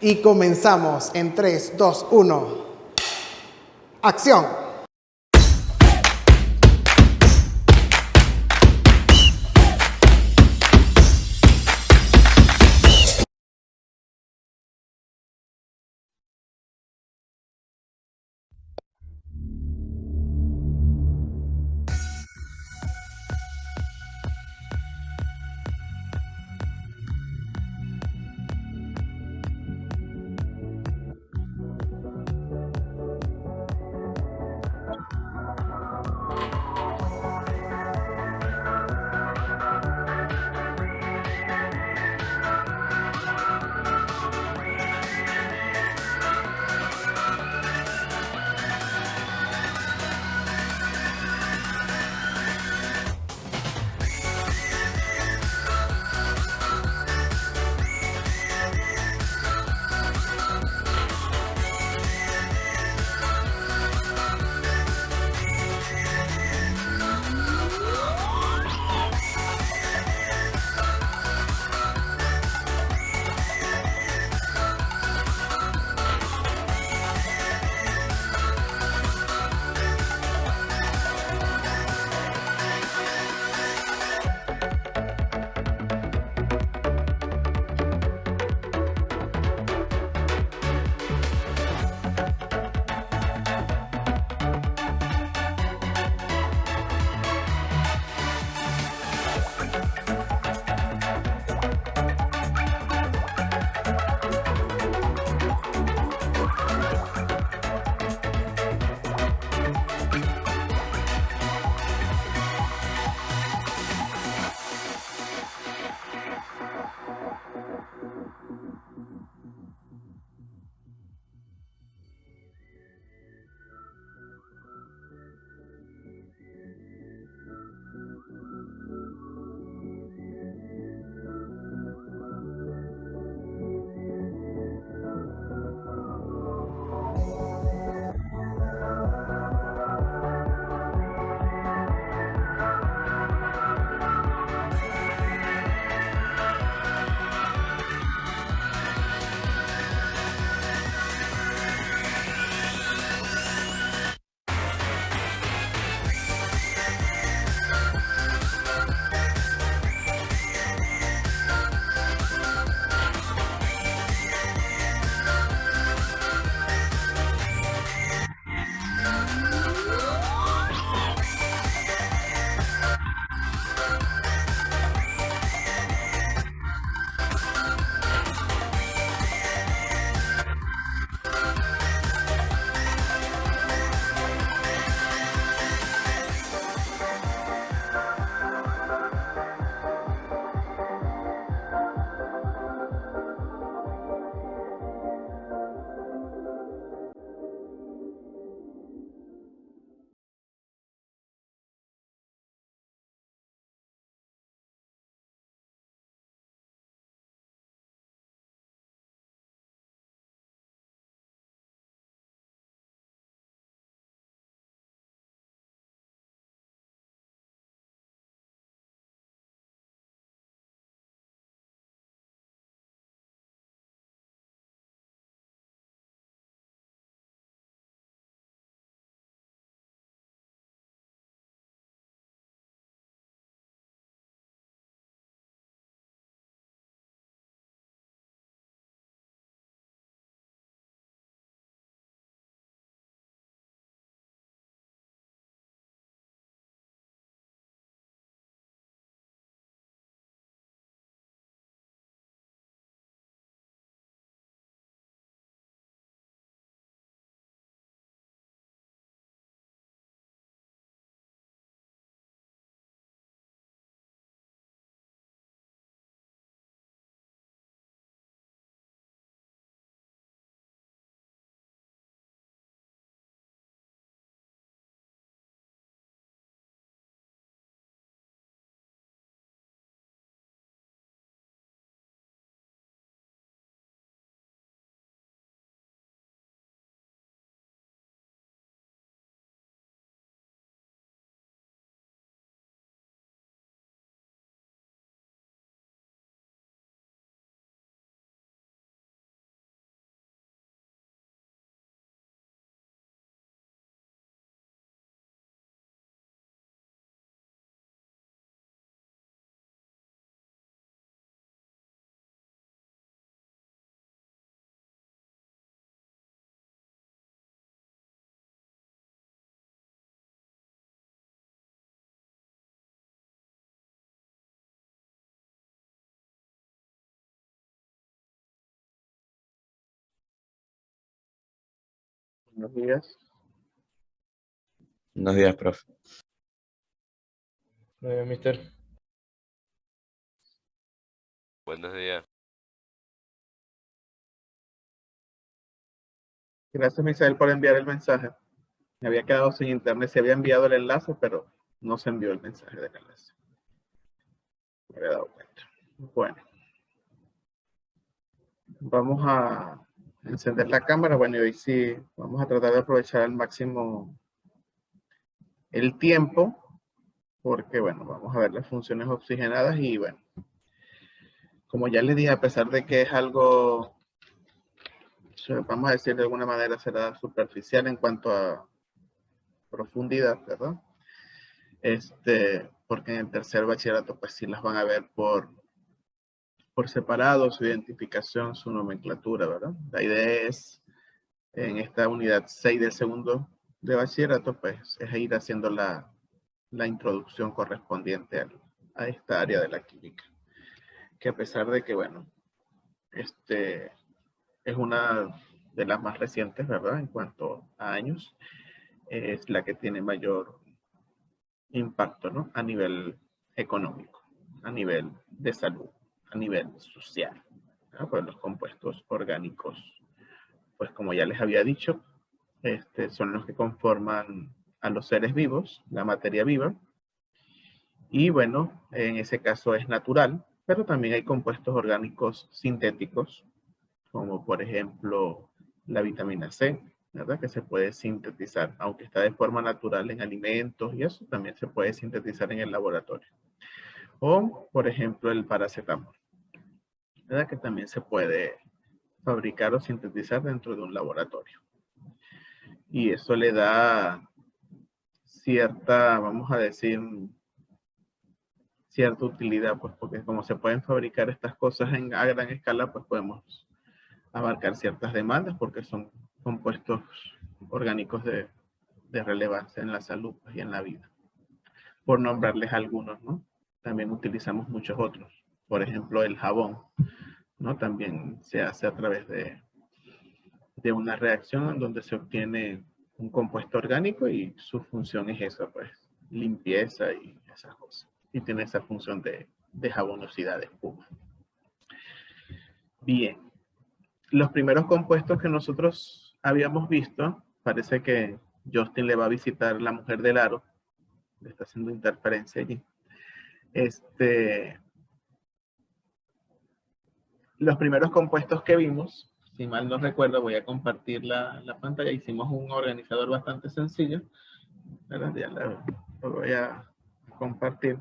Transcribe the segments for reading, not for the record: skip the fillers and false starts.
Y comenzamos en 3, 2, 1. ¡Acción! Buenos días. Buenos días, profe. Mister. Buenos días. Gracias, Misael, por enviar el mensaje. Me había quedado sin internet. Se había enviado el enlace, pero no se envió el mensaje del enlace. Me había dado cuenta. Bueno. Vamos a encender la cámara. Bueno, y hoy sí vamos a tratar de aprovechar al máximo el tiempo, porque, bueno, vamos a ver las funciones oxigenadas y, bueno, como ya les dije, a pesar de que es algo, vamos a decir de alguna manera, será superficial en cuanto a profundidad, ¿verdad? Porque en el tercer bachillerato, pues sí las van a ver por separado, su identificación, su nomenclatura, ¿verdad? La idea es, en esta unidad 6 del segundo de bachillerato, pues es ir haciendo la introducción correspondiente a esta área de la química. Que a pesar de que, bueno, es una de las más recientes, ¿verdad? En cuanto a años, es la que tiene mayor impacto, ¿no? A nivel económico, a nivel de salud, a nivel social, ¿no? Pues los compuestos orgánicos, pues como ya les había dicho, son los que conforman a los seres vivos, la materia viva. Y bueno, en ese caso es natural, pero también hay compuestos orgánicos sintéticos, como por ejemplo la vitamina C, ¿verdad? Que se puede sintetizar, aunque está de forma natural en alimentos y eso también se puede sintetizar en el laboratorio. O, por ejemplo, el paracetamol, ¿verdad? Que también se puede fabricar o sintetizar dentro de un laboratorio. Y eso le da cierta, vamos a decir, cierta utilidad, pues porque como se pueden fabricar estas cosas a gran escala, pues podemos abarcar ciertas demandas porque son compuestos orgánicos de relevancia en la salud y en la vida. Por nombrarles algunos, ¿no? También utilizamos muchos otros. Por ejemplo, el jabón, ¿no? También se hace a través de una reacción en donde se obtiene un compuesto orgánico y su función es esa, pues, limpieza y esas cosas. Y tiene esa función de jabonosidad, de espuma. Bien. Los primeros compuestos que nosotros habíamos visto, parece que Justin le va a visitar la mujer del aro. Le está haciendo interferencia allí. Los primeros compuestos que vimos, si mal no recuerdo, voy a compartir la pantalla. Hicimos un organizador bastante sencillo. ¿Verdad? Ya lo voy a compartir.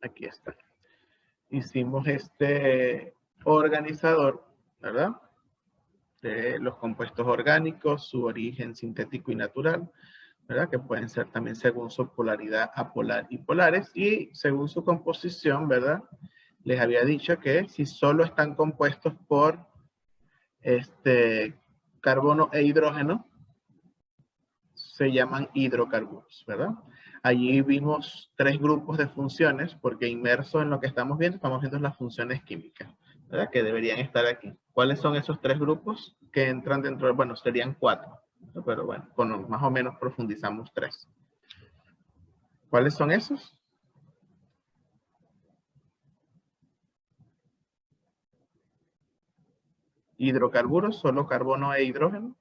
Aquí está. Hicimos este organizador, ¿verdad? De los compuestos orgánicos, su origen sintético y natural, ¿verdad? Que pueden ser también según su polaridad apolar y polares, y según su composición, ¿verdad? Les había dicho que si solo están compuestos por carbono e hidrógeno, se llaman hidrocarburos, ¿verdad? Allí vimos 3 grupos de funciones, porque inmerso en lo que estamos viendo las funciones químicas, ¿verdad? Que deberían estar aquí. ¿Cuáles son esos 3 grupos que entran dentro de, bueno, serían 4, ¿no? Pero bueno, más o menos profundizamos 3. ¿Cuáles son esos? Hidrocarburos, solo carbono e hidrógeno.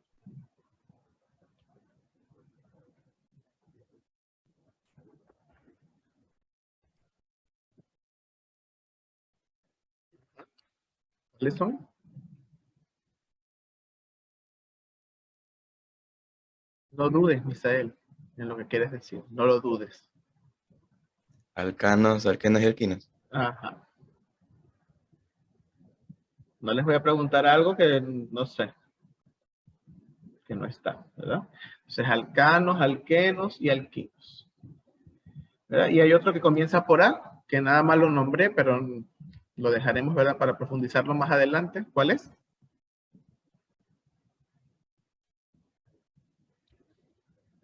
¿Cuáles son? No dudes, Misael, en lo que quieres decir. No lo dudes. Alcanos, alquenos y alquinos. Ajá. No les voy a preguntar algo que no sé. Que no está, ¿verdad? Entonces, alcanos, alquenos y alquinos. ¿Verdad? Y hay otro que comienza por A, que nada más lo nombré, pero lo dejaremos, ¿verdad? Para profundizarlo más adelante. ¿Cuál es?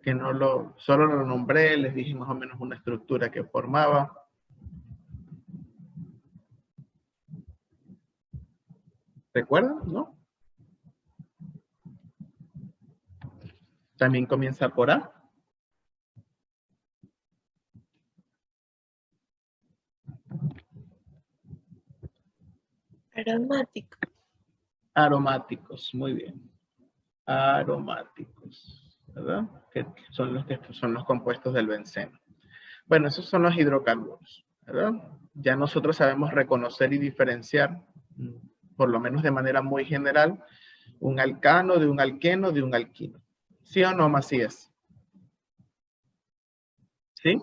Que no solo lo nombré, les dije más o menos una estructura que formaba. ¿Recuerdan? ¿No? También comienza por A. Aromático. Aromáticos, muy bien. Aromáticos, ¿verdad? Que son los compuestos del benceno. Bueno, esos son los hidrocarburos, ¿verdad? Ya nosotros sabemos reconocer y diferenciar, por lo menos de manera muy general, un alcano de un alqueno de un alquino. ¿Sí o no, Macías? ¿Sí?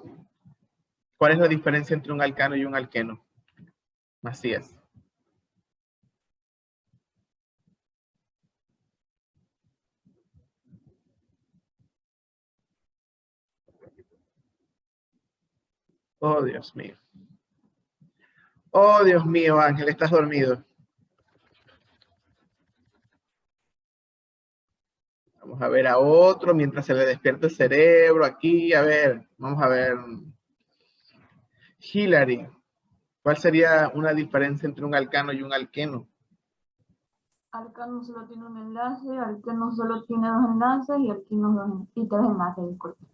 ¿Cuál es la diferencia entre un alcano y un alqueno? Macías. Oh, Dios mío. Oh, Dios mío, Ángel, estás dormido. Vamos a ver a otro mientras se le despierta el cerebro aquí. A ver, vamos a ver. Hillary, ¿cuál sería una diferencia entre un alcano y un alqueno? Alcano solo tiene un enlace, alqueno solo tiene dos enlaces y alquino y tres enlaces, disculpe.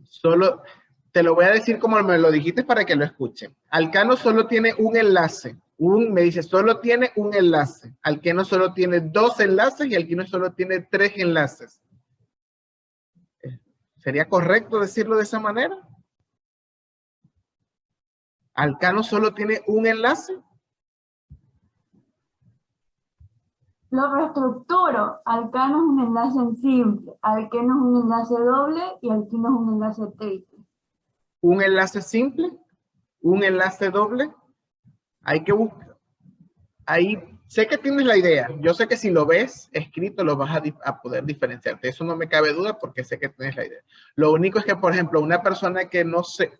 Solo, te lo voy a decir como me lo dijiste para que lo escuchen. Alcano solo tiene un enlace. Me dice, solo tiene un enlace. Alqueno solo tiene dos enlaces y alquino solo tiene tres enlaces. ¿Sería correcto decirlo de esa manera? Alcano solo tiene un enlace. Lo reestructuro. Alcano es un enlace en simple, alqueno es un enlace doble y alquino es un enlace triple. Un enlace simple, un enlace doble. Hay que buscar. Ahí sé que tienes la idea. Yo sé que si lo ves escrito lo vas a poder diferenciarte. Eso no me cabe duda porque sé que tienes la idea. Lo único es que, por ejemplo, una persona que no sé,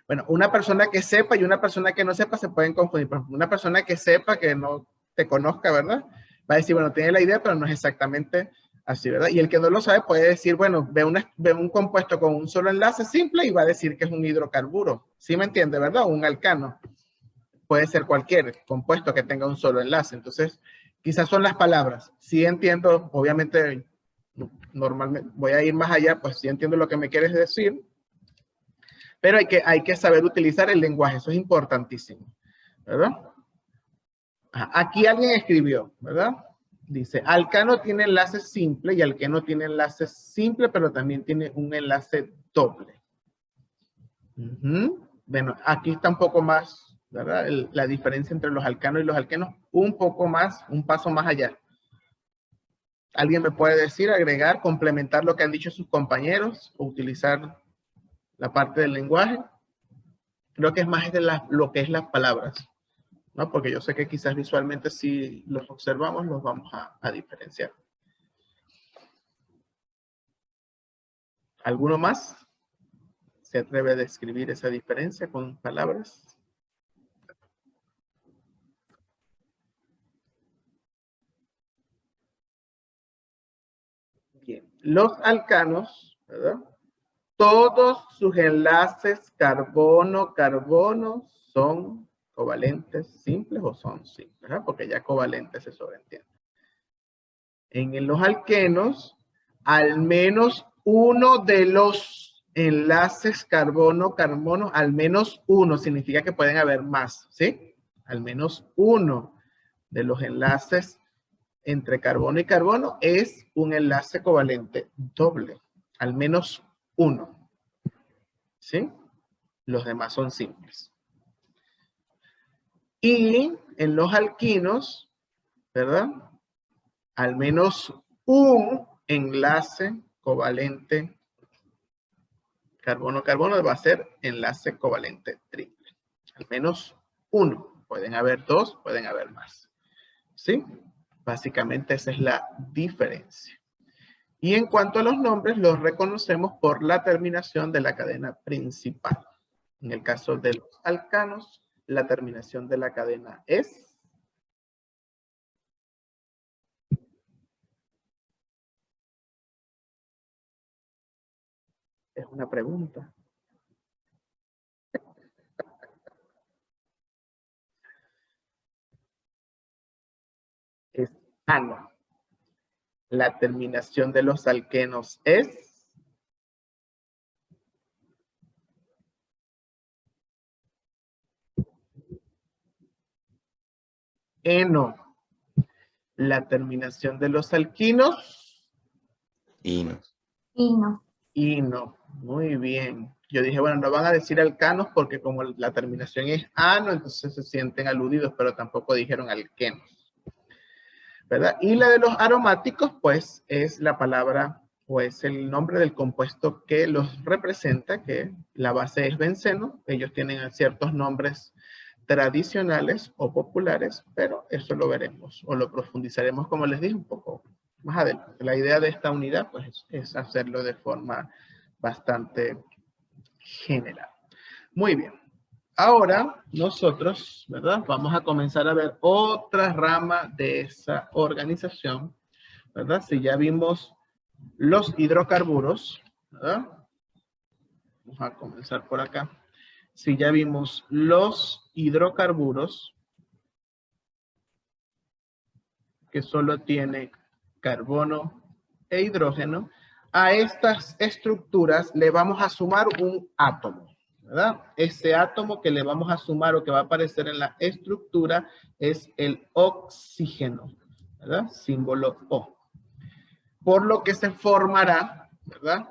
bueno, una persona que sepa y una persona que no sepa se pueden confundir. Por ejemplo, una persona que sepa, que no te conozca, ¿verdad? Va a decir, bueno, tiene la idea, pero no es exactamente así, ¿verdad? Y el que no lo sabe puede decir, bueno, ve un compuesto con un solo enlace simple y va a decir que es un hidrocarburo. ¿Sí me entiende, verdad? Un alcano. Puede ser cualquier compuesto que tenga un solo enlace. Entonces, quizás son las palabras. Sí entiendo, obviamente, normalmente voy a ir más allá, pues sí entiendo lo que me quieres decir, pero hay que saber utilizar el lenguaje. Eso es importantísimo, ¿verdad? Aquí alguien escribió, ¿verdad? Dice, alcano tiene enlace simple y alqueno tiene enlace simple, pero también tiene un enlace doble. Bueno, aquí está un poco más, ¿verdad? La diferencia entre los alcanos y los alquenos, un poco más, un paso más allá. ¿Alguien me puede decir, agregar, complementar lo que han dicho sus compañeros o utilizar la parte del lenguaje? Creo que es más de lo que es las palabras, ¿no? Porque yo sé que quizás visualmente si los observamos los vamos a diferenciar. ¿Alguno más se atreve a describir esa diferencia con palabras? Bien, los alcanos, ¿verdad? Todos sus enlaces carbono-carbono son covalentes simples o son simples, ¿verdad? Porque ya covalentes se sobreentiende. En los alquenos, al menos uno de los enlaces carbono-carbono, al menos uno, significa que pueden haber más, ¿sí? Al menos uno de los enlaces entre carbono y carbono es un enlace covalente doble, al menos uno, ¿sí? Los demás son simples. Y en los alquinos, ¿verdad? Al menos un enlace covalente carbono-carbono va a ser enlace covalente triple. Al menos uno. Pueden haber dos, pueden haber más. ¿Sí? Básicamente esa es la diferencia. Y en cuanto a los nombres, los reconocemos por la terminación de la cadena principal. En el caso de los alcanos, la terminación de la cadena es una pregunta. ano. La terminación de los alquenos es eno. La terminación de los alquinos, Inos. Ino. ino. Muy bien. Yo dije, bueno, no van a decir alcanos porque como la terminación es ano, entonces se sienten aludidos, pero tampoco dijeron alquenos, ¿verdad? Y la de los aromáticos, pues, es la palabra o es el nombre del compuesto que los representa, que la base es benceno. Ellos tienen ciertos nombres tradicionales o populares, pero eso lo veremos o lo profundizaremos, como les dije, un poco más adelante. La idea de esta unidad, pues, es hacerlo de forma bastante general. Muy bien. Ahora nosotros, ¿verdad? Vamos a comenzar a ver otra rama de esa organización, ¿verdad? Si ya vimos los hidrocarburos, ¿verdad? Vamos a comenzar por acá. Si ya vimos los hidrocarburos, que solo tiene carbono e hidrógeno, a estas estructuras le vamos a sumar un átomo, ¿verdad? Ese átomo que le vamos a sumar o que va a aparecer en la estructura es el oxígeno, ¿verdad? Símbolo O. Por lo que se formará, ¿verdad?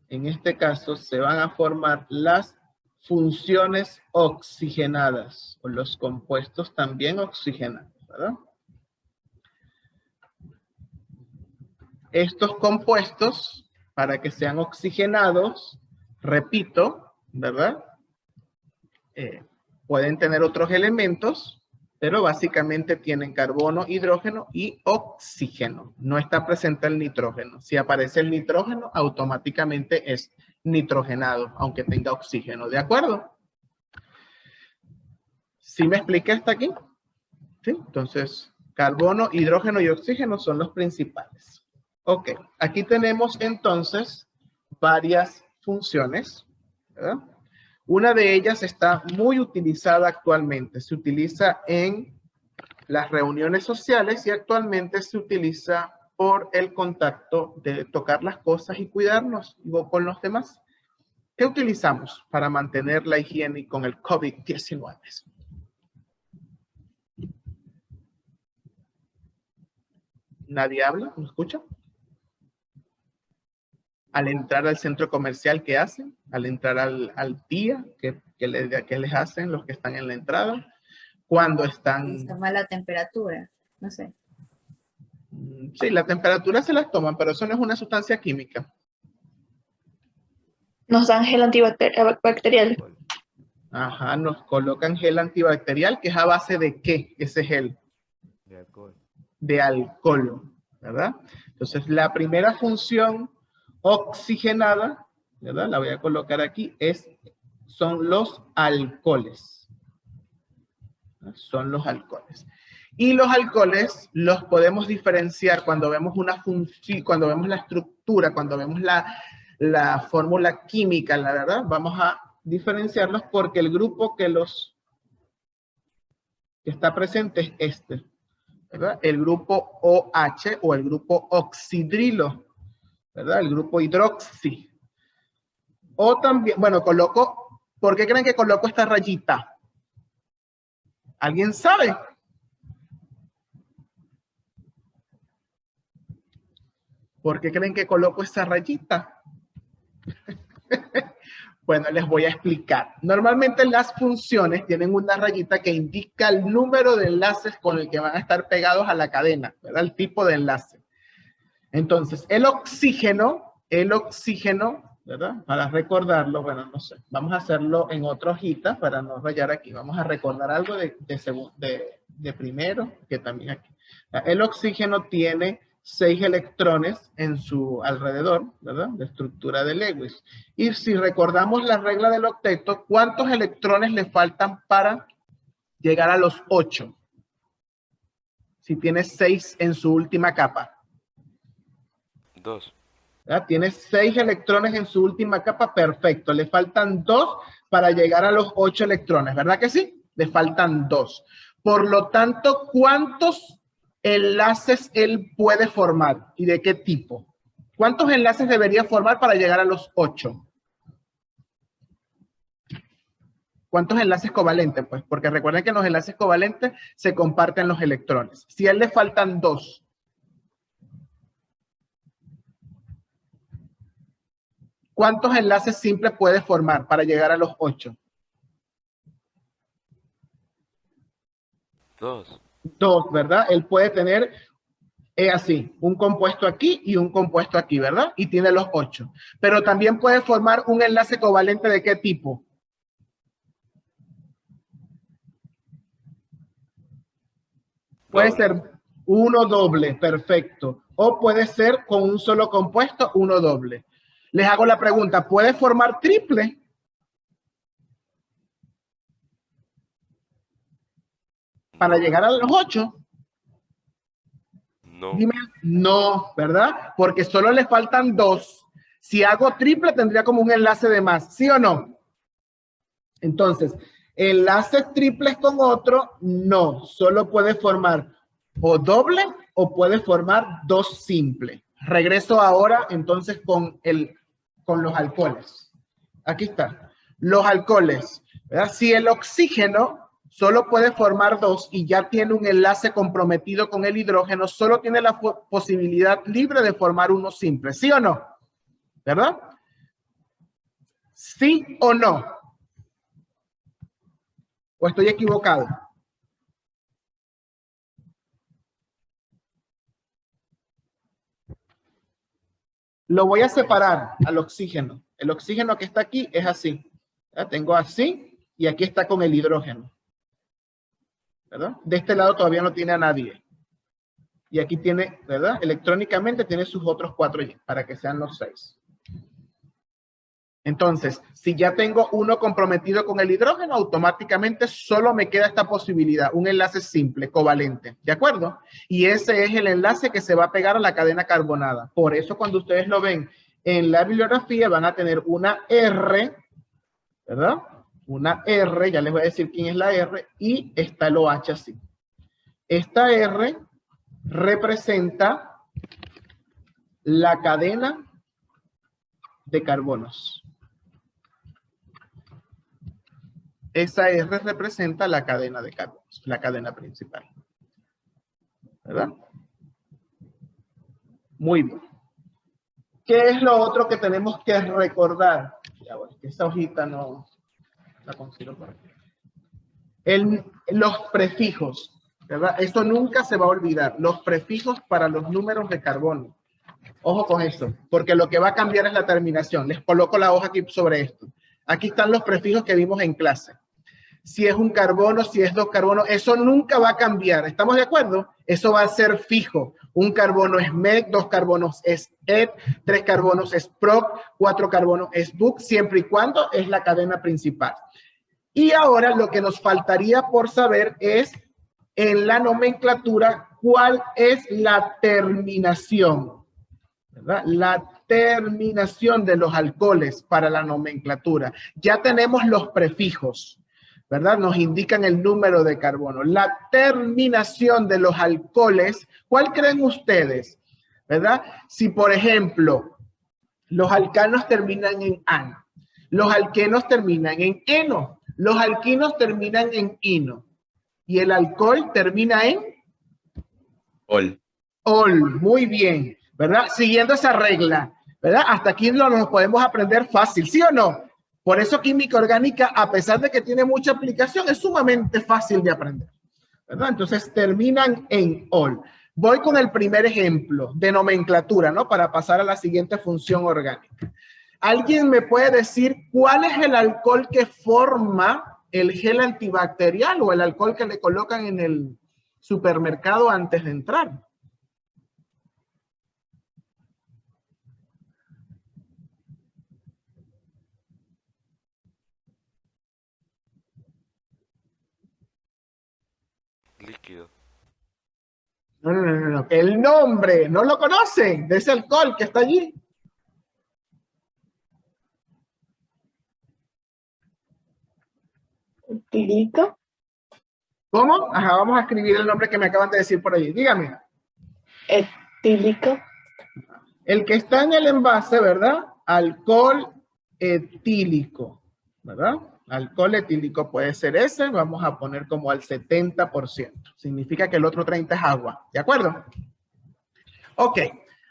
En este caso se van a formar las funciones oxigenadas o los compuestos también oxigenados, ¿verdad? Estos compuestos, para que sean oxigenados, repito, ¿verdad? Pueden tener otros elementos, pero básicamente tienen carbono, hidrógeno y oxígeno. No está presente el nitrógeno. Si aparece el nitrógeno, automáticamente es nitrogenado, aunque tenga oxígeno. ¿De acuerdo? ¿Sí me expliqué hasta aquí? ¿Sí? Entonces, carbono, hidrógeno y oxígeno son los principales. Ok, aquí tenemos entonces varias funciones, ¿verdad? Una de ellas está muy utilizada actualmente. Se utiliza en las reuniones sociales y actualmente se utiliza por el contacto de tocar las cosas y cuidarnos con los demás. ¿Qué utilizamos para mantener la higiene con el COVID-19? ¿Nadie habla? ¿Me escucha? Al entrar al centro comercial, ¿qué hacen? Al entrar al día, ¿qué les hacen los que están en la entrada? Cuando están... Se toma la temperatura, no sé. Sí, la temperatura se las toman, pero eso no es una sustancia química. Nos dan gel antibacterial. Ajá, nos colocan gel antibacterial, que es a base de ¿qué? Ese gel. De alcohol. De alcohol, ¿verdad? Entonces, la primera función oxigenada, ¿verdad? La voy a colocar aquí, son los alcoholes. Son los alcoholes. Y los alcoholes los podemos diferenciar cuando vemos una función, cuando vemos la estructura, cuando vemos la fórmula química, la verdad, vamos a diferenciarlos porque el grupo que está presente es este, ¿verdad? El grupo OH o el grupo oxidrilo, ¿verdad? El grupo hidroxi. O también, bueno, coloco, ¿por qué creen que coloco esta rayita? ¿Alguien sabe? ¿Por qué creen que coloco esta rayita? Bueno, les voy a explicar. Normalmente las funciones tienen una rayita que indica el número de enlaces con el que van a estar pegados a la cadena, ¿verdad? El tipo de enlace. Entonces, el oxígeno, ¿verdad? Para recordarlo, bueno, no sé, vamos a hacerlo en otra hojita para no rayar aquí. Vamos a recordar algo de primero, que también aquí. El oxígeno tiene 6 electrones en su alrededor, ¿verdad? De estructura de Lewis. Y si recordamos la regla del octeto, ¿cuántos electrones le faltan para llegar a los 8? Si tiene 6 en su última capa. 2. ¿Verdad? Tiene 6 electrones en su última capa, perfecto. Le faltan 2 para llegar a los 8 electrones, ¿verdad que sí? Le faltan 2. Por lo tanto, ¿cuántos enlaces él puede formar y de qué tipo? ¿Cuántos enlaces debería formar para llegar a los 8? ¿Cuántos enlaces covalentes? Pues porque recuerden que en los enlaces covalentes se comparten los electrones. Si a él le faltan 2, ¿cuántos enlaces simples puede formar para llegar a los 8? 2. 2, ¿verdad? Él puede tener así, un compuesto aquí y un compuesto aquí, ¿verdad? Y tiene los 8. Pero también puede formar un enlace covalente ¿de qué tipo? Puede ser uno doble, perfecto. O puede ser con un solo compuesto, uno doble. Les hago la pregunta, ¿puede formar triple? Para llegar a los 8. No. Dime, no, ¿verdad? Porque solo le faltan 2. Si hago triple tendría como un enlace de más, ¿sí o no? Entonces, enlaces triples con otro, no. Solo puede formar o doble o puede formar 2 simples. Regreso ahora entonces con los alcoholes. Aquí está. Los alcoholes, ¿verdad? Si el oxígeno solo puede formar 2 y ya tiene un enlace comprometido con el hidrógeno, solo tiene la posibilidad libre de formar uno simple, ¿sí o no? ¿Verdad? ¿Sí o no? ¿O estoy equivocado? Lo voy a separar al oxígeno. El oxígeno que está aquí es así. ¿Ya? Tengo así y aquí está con el hidrógeno. ¿Verdad? De este lado todavía no tiene a nadie. Y aquí tiene, ¿verdad? Electrónicamente tiene sus otros 4 para que sean los 6. Entonces, si ya tengo uno comprometido con el hidrógeno, automáticamente solo me queda esta posibilidad, un enlace simple, covalente, ¿de acuerdo? Y ese es el enlace que se va a pegar a la cadena carbonada. Por eso cuando ustedes lo ven en la bibliografía van a tener una R, ¿verdad? Una R, ya les voy a decir quién es la R, y está el OH así. Esta R representa la cadena de carbonos. Esa R representa la cadena de carbonos, la cadena principal. ¿Verdad? Muy bien. ¿Qué es lo otro que tenemos que recordar? Ya, bueno, esta hojita no la consigo por aquí. Los prefijos, ¿verdad? Esto nunca se va a olvidar. Los prefijos para los números de carbono. Ojo con eso, porque lo que va a cambiar es la terminación. Les coloco la hoja aquí sobre esto. Aquí están los prefijos que vimos en clase. Si es un carbono, si es 2 carbonos, eso nunca va a cambiar. ¿Estamos de acuerdo? Eso va a ser fijo. Un carbono es MEC, 2 carbonos es ET, 3 carbonos es PROC, 4 carbonos es BUC, siempre y cuando es la cadena principal. Y ahora lo que nos faltaría por saber es en la nomenclatura cuál es la terminación, ¿verdad? La terminación de los alcoholes para la nomenclatura. Ya tenemos los prefijos, ¿verdad? Nos indican el número de carbono. La terminación de los alcoholes, ¿cuál creen ustedes? ¿Verdad? Si, por ejemplo, los alcanos terminan en -an, los alquenos terminan en -eno, los alquinos terminan en -ino, y el alcohol termina en Ol. -ol. Muy bien, ¿verdad? Siguiendo esa regla, ¿verdad? Hasta aquí nos podemos aprender fácil, ¿sí o no? Por eso química orgánica, a pesar de que tiene mucha aplicación, es sumamente fácil de aprender, ¿verdad? Entonces terminan en -ol. Voy con el primer ejemplo de nomenclatura, ¿no? Para pasar a la siguiente función orgánica. ¿Alguien me puede decir cuál es el alcohol que forma el gel antibacterial o el alcohol que le colocan en el supermercado antes de entrar? Líquido. No. El nombre, ¿no lo conocen? De ese alcohol que está allí. Etílico. ¿Cómo? Ajá, vamos a escribir el nombre que me acaban de decir por ahí. Dígame. Etílico. El que está en el envase, ¿verdad? Alcohol etílico, ¿verdad? Alcohol etílico puede ser ese, vamos a poner como al 70%. Significa que el otro 30% es agua, ¿de acuerdo? Ok,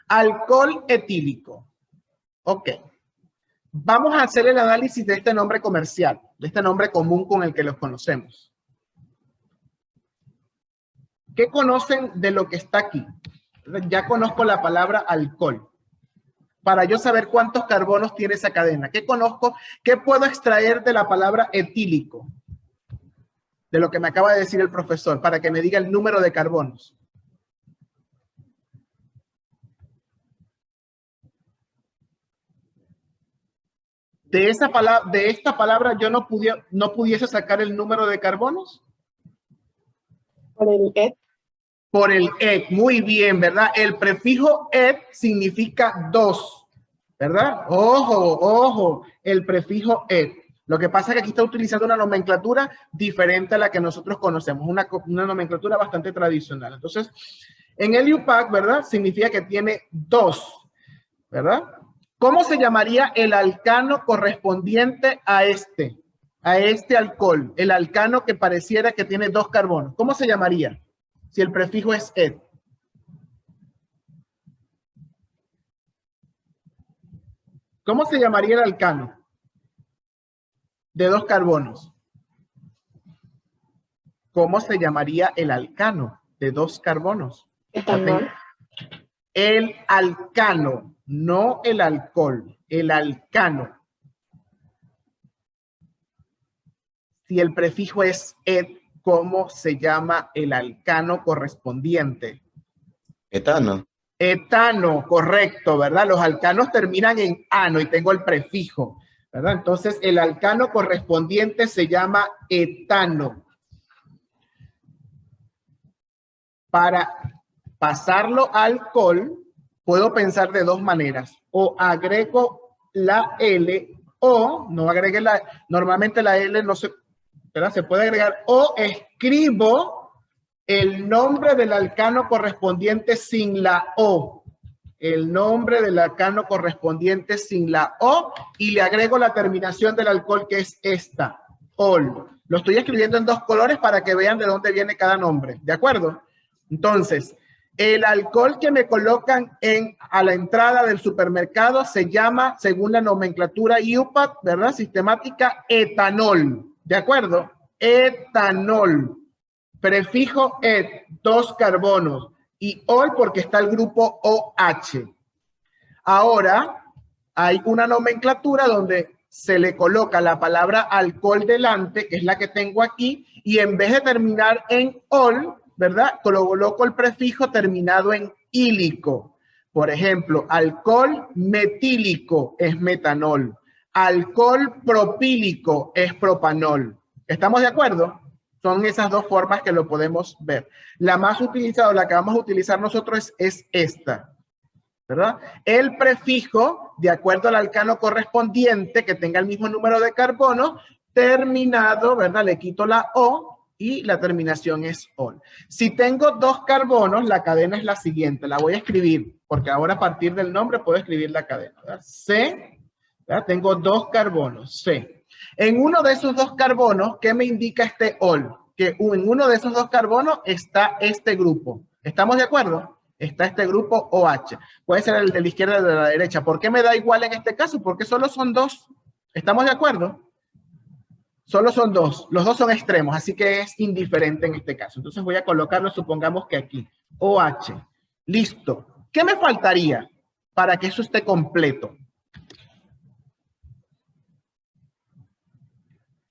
alcohol etílico. Ok, vamos a hacer el análisis de este nombre comercial, de este nombre común con el que los conocemos. ¿Qué conocen de lo que está aquí? Ya conozco la palabra alcohol. Para yo saber cuántos carbonos tiene esa cadena. ¿Qué conozco? ¿Qué puedo extraer de la palabra etílico? De lo que me acaba de decir el profesor, para que me diga el número de carbonos. De esa palabra, de esta palabra yo no pudiese sacar el número de carbonos. Por el et. Por el et, muy bien, ¿verdad? El prefijo et significa dos, ¿verdad? Ojo, ojo, el prefijo et. Lo que pasa es que aquí está utilizando una nomenclatura diferente a la que nosotros conocemos, una nomenclatura bastante tradicional. Entonces, en el IUPAC, ¿verdad? Significa que tiene dos, ¿verdad? ¿Cómo se llamaría el alcano correspondiente a este alcohol? El alcano que pareciera que tiene dos carbonos. ¿Cómo se llamaría? Si el prefijo es et. ¿Cómo se llamaría el alcano de dos carbonos? ¿Cómo se llamaría el alcano de dos carbonos? Etanol. El alcano, no el alcohol, el alcano. Si el prefijo es et, ¿cómo se llama el alcano correspondiente? Etano. Etano, correcto, ¿verdad? Los alcanos terminan en ano y tengo el prefijo, ¿verdad? Entonces, el alcano correspondiente se llama etano. Para pasarlo a alcohol, puedo pensar de dos maneras. O agrego la L o no agregue la... Normalmente la L no se... ¿verdad? Se puede agregar o escribo el nombre del alcano correspondiente sin la O. El nombre del alcano correspondiente sin la O y le agrego la terminación del alcohol que es esta, ol. Lo estoy escribiendo en dos colores para que vean de dónde viene cada nombre, ¿de acuerdo? Entonces, el alcohol que me colocan a la entrada del supermercado se llama, según la nomenclatura IUPAC, ¿verdad? Sistemática, etanol. ¿De acuerdo? Etanol. Prefijo et, dos carbonos. Y ol porque está el grupo OH. Ahora, hay una nomenclatura donde se le coloca la palabra alcohol delante, que es la que tengo aquí, y en vez de terminar en ol, ¿verdad? Coloco el prefijo terminado en ílico. Por ejemplo, alcohol metílico es metanol. Alcohol propílico es propanol. ¿Estamos de acuerdo? Son esas dos formas que lo podemos ver. La más utilizada, la que vamos a utilizar nosotros es esta, ¿verdad? El prefijo, de acuerdo al alcano correspondiente, que tenga el mismo número de carbono, terminado, ¿verdad? Le quito la O y la terminación es ol. Si tengo dos carbonos, la cadena es la siguiente. La voy a escribir, porque ahora a partir del nombre puedo escribir la cadena, ¿verdad? C, ¿verdad? Tengo dos carbonos, C. En uno de esos dos carbonos, ¿qué me indica este ol? Que en uno de esos dos carbonos está este grupo. ¿Estamos de acuerdo? Está este grupo OH. Puede ser el de la izquierda o de la derecha. ¿Por qué me da igual en este caso? Porque solo son dos. ¿Estamos de acuerdo? Solo son dos. Los dos son extremos, así que es indiferente en este caso. Entonces voy a colocarlo, supongamos que aquí. OH. Listo. ¿Qué me faltaría para que eso esté completo?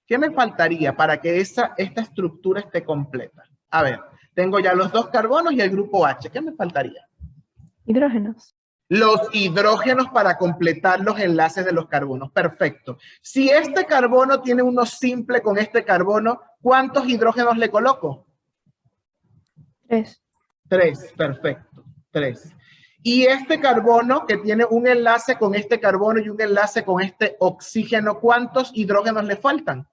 ¿Qué me faltaría para que esta estructura esté completa? A ver, tengo ya los dos carbonos y el grupo H. ¿Qué me faltaría? Hidrógenos. Los hidrógenos para completar los enlaces de los carbonos. Perfecto. Si este carbono tiene uno simple con este carbono, ¿cuántos hidrógenos le coloco? 3. 3. Perfecto. 3. Y este carbono que tiene un enlace con este carbono y un enlace con este oxígeno, ¿cuántos hidrógenos le faltan?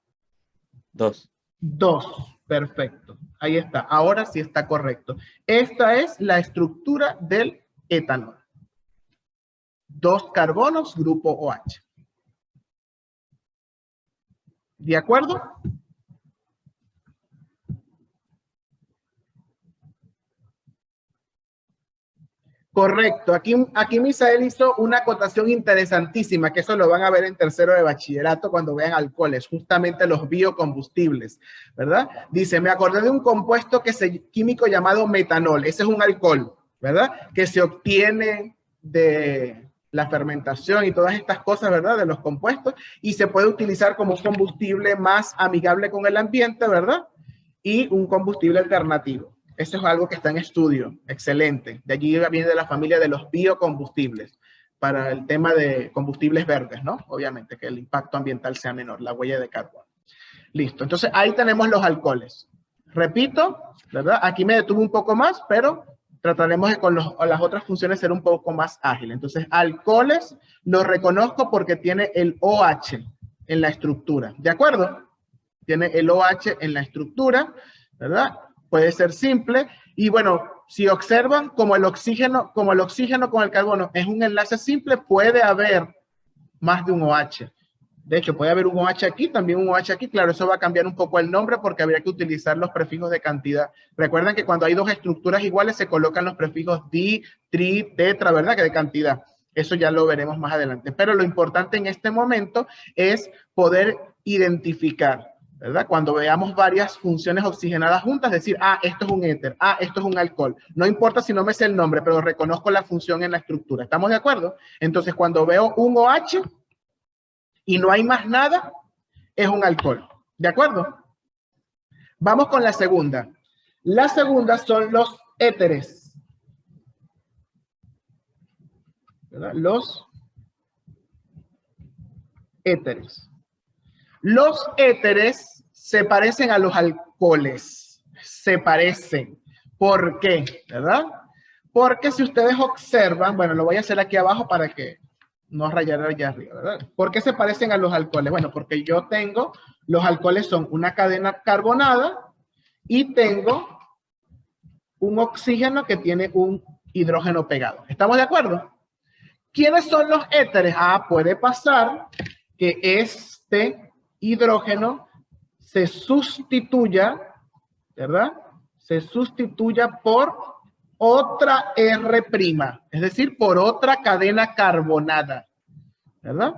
2. 2. Perfecto. Ahí está, ahora sí está correcto. Esta es la estructura del etanol. 2 carbonos, grupo OH. ¿De acuerdo? Correcto. Aquí Misael hizo una acotación interesantísima, que eso lo van a ver en tercero de bachillerato cuando vean alcoholes, justamente los biocombustibles, ¿verdad? Dice, me acordé de un compuesto químico llamado metanol. Ese es un alcohol, ¿verdad? Que se obtiene de la fermentación y todas estas cosas, ¿verdad? De los compuestos, y se puede utilizar como un combustible más amigable con el ambiente, ¿verdad? Y un combustible alternativo. Eso es algo que está en estudio. Excelente. De allí viene de la familia de los biocombustibles para el tema de combustibles verdes, ¿no? Obviamente que el impacto ambiental sea menor, la huella de carbono. Listo. Entonces ahí tenemos los alcoholes. Repito, ¿verdad? Aquí me detuve un poco más, pero trataremos de con las otras funciones ser un poco más ágil. Entonces alcoholes los reconozco porque tiene el OH en la estructura. ¿De acuerdo? Tiene el OH en la estructura, ¿verdad? Puede ser simple. Y bueno, si observan, como el oxígeno con el carbono es un enlace simple, puede haber más de un OH. De hecho, puede haber un OH aquí, también un OH aquí. Claro, eso va a cambiar un poco el nombre porque habría que utilizar los prefijos de cantidad. Recuerden que cuando hay dos estructuras iguales se colocan los prefijos di, tri, tetra, ¿verdad? Que de cantidad. Eso ya lo veremos más adelante. Pero lo importante en este momento es poder identificar, ¿verdad? Cuando veamos varias funciones oxigenadas juntas, decir, ah, esto es un éter, ah, esto es un alcohol. No importa si no me sé el nombre, pero reconozco la función en la estructura. ¿Estamos de acuerdo? Entonces, cuando veo un OH y no hay más nada, es un alcohol. ¿De acuerdo? Vamos con la segunda. La segunda son los éteres, ¿verdad? Los éteres. Los éteres se parecen a los alcoholes. Se parecen. ¿Por qué? ¿Verdad? Porque si ustedes observan, bueno, lo voy a hacer aquí abajo para que no rayar allá arriba, ¿verdad? ¿Por qué se parecen a los alcoholes? Bueno, porque yo tengo, los alcoholes son una cadena carbonada y tengo un oxígeno que tiene un hidrógeno pegado. ¿Estamos de acuerdo? ¿Quiénes son los éteres? Ah, puede pasar que este hidrógeno se sustituya, ¿verdad? Se sustituya por otra R', es decir, por otra cadena carbonada, ¿verdad?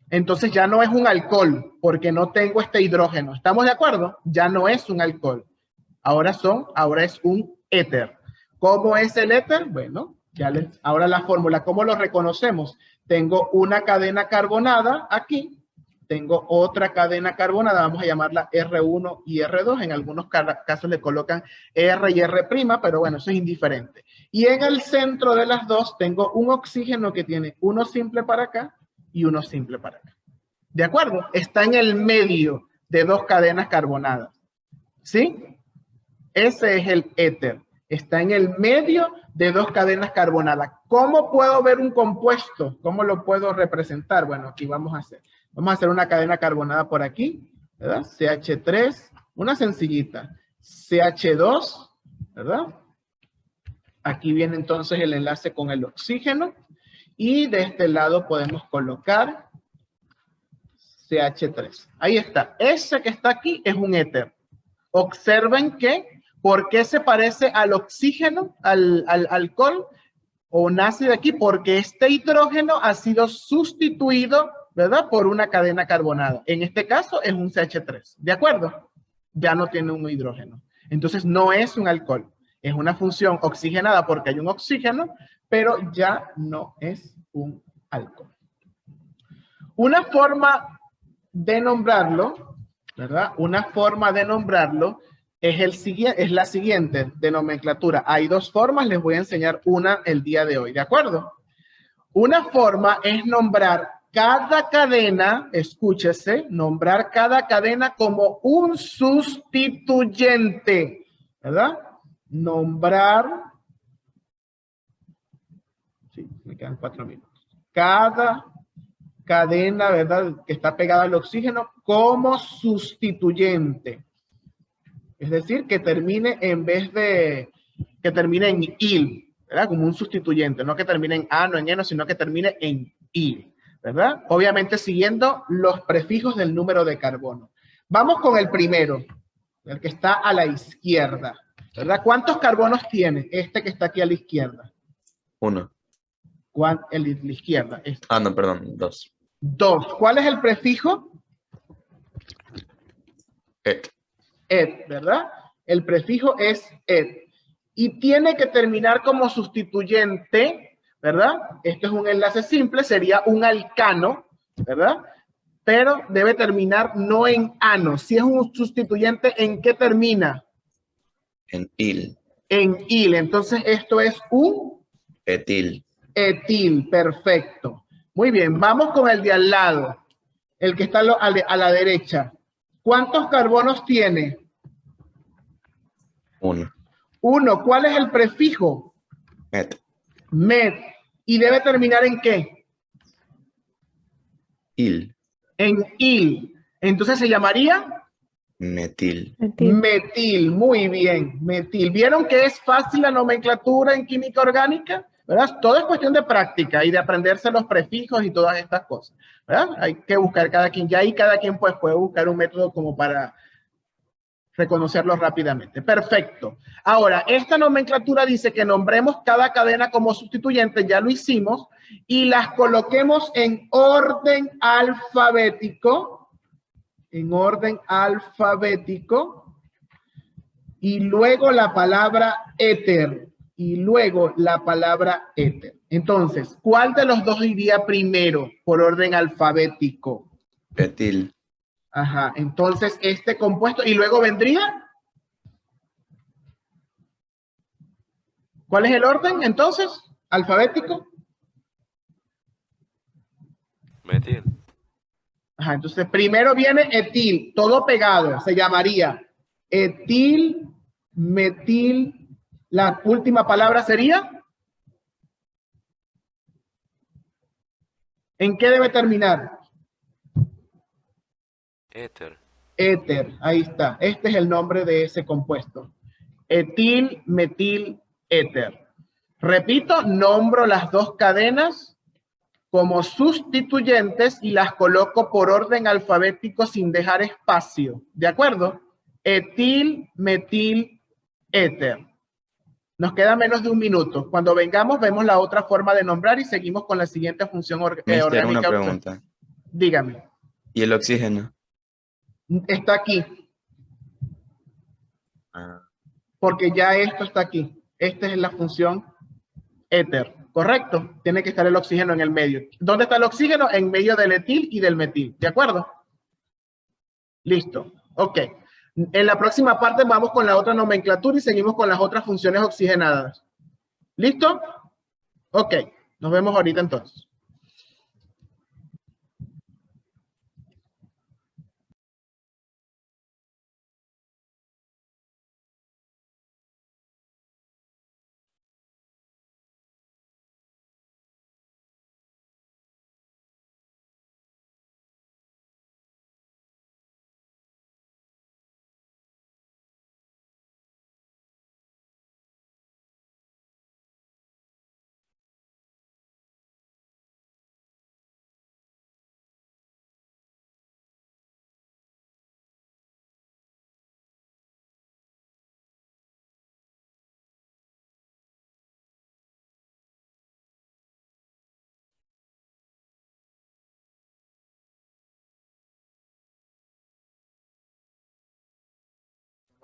Entonces ya no es un alcohol porque no tengo este hidrógeno. ¿Estamos de acuerdo? Ya no es un alcohol. Ahora es un éter. ¿Cómo es el éter? Bueno, ahora la fórmula, ¿cómo lo reconocemos? Tengo una cadena carbonada aquí. Tengo otra cadena carbonada, vamos a llamarla R1 y R2. En algunos casos le colocan R y R', pero bueno, eso es indiferente. Y en el centro de las dos tengo un oxígeno que tiene uno simple para acá y uno simple para acá. ¿De acuerdo? Está en el medio de dos cadenas carbonadas. ¿Sí? Ese es el éter. Está en el medio de dos cadenas carbonadas. ¿Cómo puedo ver un compuesto? ¿Cómo lo puedo representar? Bueno, aquí vamos a hacer una cadena carbonada por aquí, ¿verdad? CH3, una sencillita. CH2, ¿verdad? Aquí viene entonces el enlace con el oxígeno. Y de este lado podemos colocar CH3. Ahí está. Ese que está aquí es un éter. Observen que, ¿por qué se parece al oxígeno, al alcohol? O nace de aquí porque este hidrógeno ha sido sustituido, ¿verdad? Por una cadena carbonada. En este caso es un CH3. ¿De acuerdo? Ya no tiene un hidrógeno. Entonces no es un alcohol. Es una función oxigenada porque hay un oxígeno, pero ya no es un alcohol. Una forma de nombrarlo, ¿verdad? Una forma de nombrarlo es la siguiente de nomenclatura. Hay dos formas, les voy a enseñar una el día de hoy, ¿de acuerdo? Una forma es nombrar cada cadena, escúchese, nombrar cada cadena como un sustituyente, ¿verdad? Nombrar, sí, me quedan 4 minutos. Cada cadena, ¿verdad? Que está pegada al oxígeno como sustituyente. Es decir, que termine en vez de que termine en il, ¿verdad? Como un sustituyente, no que termine en ano, en eno, sino que termine en il, ¿verdad? Obviamente siguiendo los prefijos del número de carbono. Vamos con el primero, el que está a la izquierda, ¿verdad? ¿Cuántos carbonos tiene este que está aquí a la izquierda? 1. El de la izquierda. Este. Ah, no, perdón, 2. 2. ¿Cuál es el prefijo? Et. Et, ¿verdad? El prefijo es et. Y tiene que terminar como sustituyente, ¿verdad? Esto es un enlace simple, sería un alcano, ¿verdad? Pero debe terminar no en ano. Si es un sustituyente, ¿en qué termina? En il. En il. Entonces esto es un Etil. etil. Perfecto. Muy bien, vamos con el de al lado. El que está a la derecha. ¿Cuántos carbonos tiene? 1. 1. ¿Cuál es el prefijo? Met. Met. ¿Y debe terminar en qué? Il. En il. Entonces se llamaría Metil. metil. Muy bien, metil. ¿Vieron que es fácil la nomenclatura en química orgánica? ¿Verdad? Todo es cuestión de práctica y de aprenderse los prefijos y todas estas cosas, ¿verdad? Hay que buscar cada quien. Ya ahí cada quien pues puede buscar un método como para reconocerlo rápidamente. Perfecto. Ahora, esta nomenclatura dice que nombremos cada cadena como sustituyente, ya lo hicimos, y las coloquemos en orden alfabético, y luego la palabra éter, Entonces, ¿cuál de los dos iría primero por orden alfabético? Etil. Ajá, entonces este compuesto, y luego vendría. ¿Cuál es el orden entonces? Alfabético. Metil. Ajá, entonces primero viene etil, todo pegado, se llamaría etil, metil, la última palabra sería. ¿En qué debe terminar? Éter. Éter, ahí está. Este es el nombre de ese compuesto. Etil, metil, éter. Repito, nombro las dos cadenas como sustituyentes y las coloco por orden alfabético sin dejar espacio. ¿De acuerdo? Etil, metil, éter. Nos queda menos de un minuto. Cuando vengamos, vemos la otra forma de nombrar y seguimos con la siguiente función Mister, una orgánica. pregunta. Dígame. ¿Y el oxígeno? Está aquí, Ah, porque ya esto está aquí. Esta es la función éter, ¿correcto? Tiene que estar el oxígeno en el medio. ¿Dónde está el oxígeno? En medio del etil y del metil, ¿de acuerdo? Listo, ok. En la próxima parte vamos con la otra nomenclatura y seguimos con las otras funciones oxigenadas. ¿Listo? Ok, nos vemos ahorita entonces.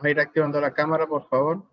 Vamos a ir activando la cámara, por favor.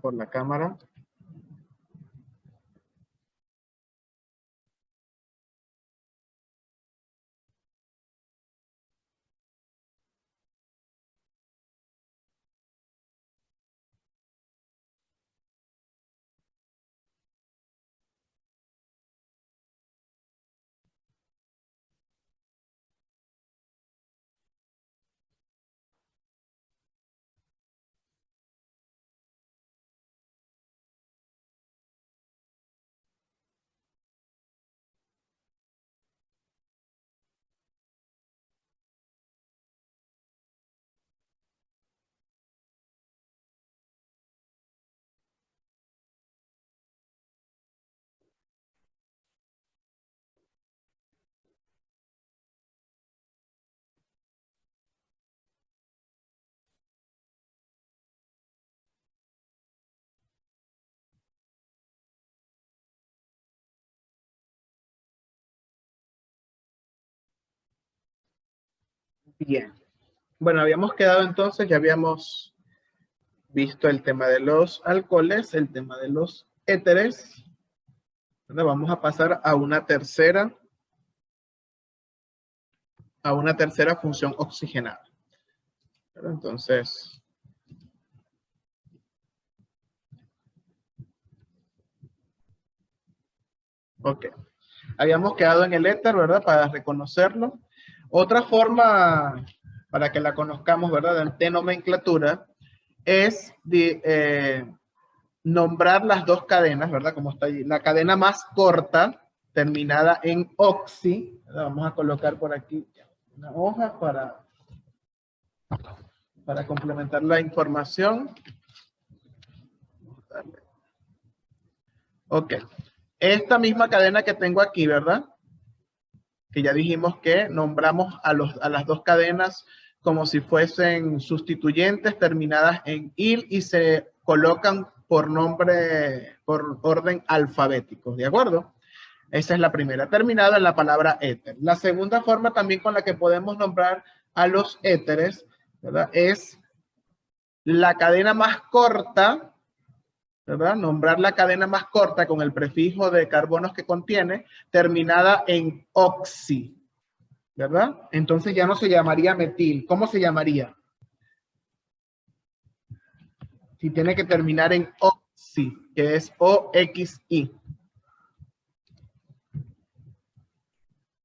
Por la cámara. Bien. Bueno, habíamos quedado entonces, ya habíamos visto el tema de los alcoholes, el tema de los éteres. Ahora vamos a pasar a una tercera función oxigenada. Pero entonces, ok. Habíamos quedado en el éter, ¿verdad? Para reconocerlo. Otra forma, para que la conozcamos, ¿verdad? De nomenclatura, es nombrar las dos cadenas, ¿verdad? Como está allí. La cadena más corta, terminada en oxi. ¿Verdad? Vamos a colocar por aquí una hoja para complementar la información. Ok. Esta misma cadena que tengo aquí, ¿verdad? Que ya dijimos que nombramos a las dos cadenas como si fuesen sustituyentes terminadas en il y se colocan por nombre, por orden alfabético, ¿de acuerdo? Esa es la primera, terminada en la palabra éter. La segunda forma también con la que podemos nombrar a los éteres, ¿verdad? Es la cadena más corta, ¿verdad? Nombrar la cadena más corta con el prefijo de carbonos que contiene, terminada en oxi, ¿verdad? Entonces ya no se llamaría metil. ¿Cómo se llamaría? Si tiene que terminar en oxi, que es OXI.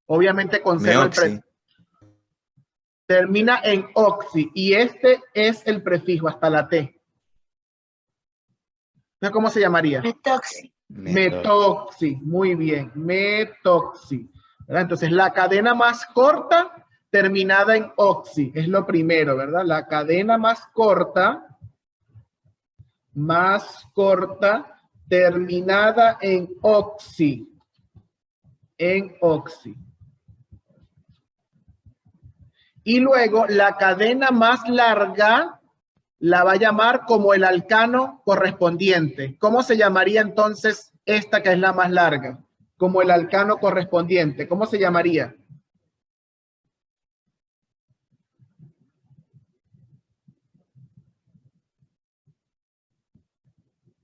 Obviamente conserva el prefijo. Termina en oxi y este es el prefijo hasta la T. ¿Cómo se llamaría? Metoxi. Metoxi, muy bien, metoxi. ¿Verdad? Entonces, la cadena más corta terminada en oxi, es lo primero, ¿verdad? La cadena más corta terminada en oxi, Y luego, la cadena más larga la va a llamar como el alcano correspondiente. ¿Cómo se llamaría entonces esta que es la más larga? Como el alcano correspondiente. ¿Cómo se llamaría?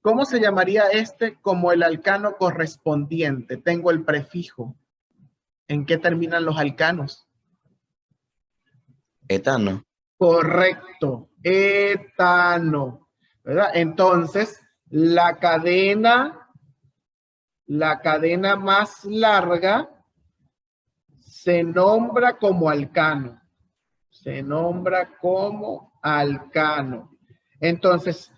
¿Cómo se llamaría este como el alcano correspondiente? Tengo el prefijo. ¿En qué terminan los alcanos? Etano. Correcto, etano, ¿verdad? Entonces, la cadena más larga se nombra como alcano. Entonces,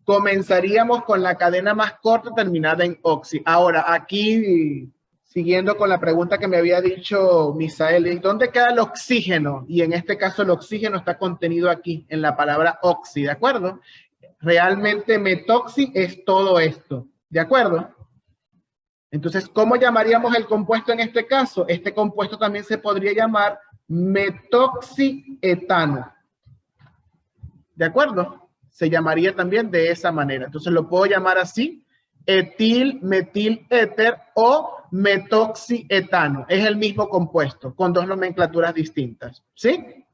comenzaríamos con la cadena más corta terminada en oxi. Ahora, aquí, siguiendo con la pregunta que me había dicho Misael, ¿dónde queda el oxígeno? Y en este caso el oxígeno está contenido aquí, en la palabra oxi, ¿de acuerdo? Realmente metoxi es todo esto, ¿de acuerdo? Entonces, ¿cómo llamaríamos el compuesto en este caso? Este compuesto también se podría llamar metoxietano, ¿de acuerdo? Se llamaría también de esa manera. Entonces, lo puedo llamar así, etil, metil, éter o metoxietano. Es el mismo compuesto con dos nomenclaturas distintas. ¿Sí?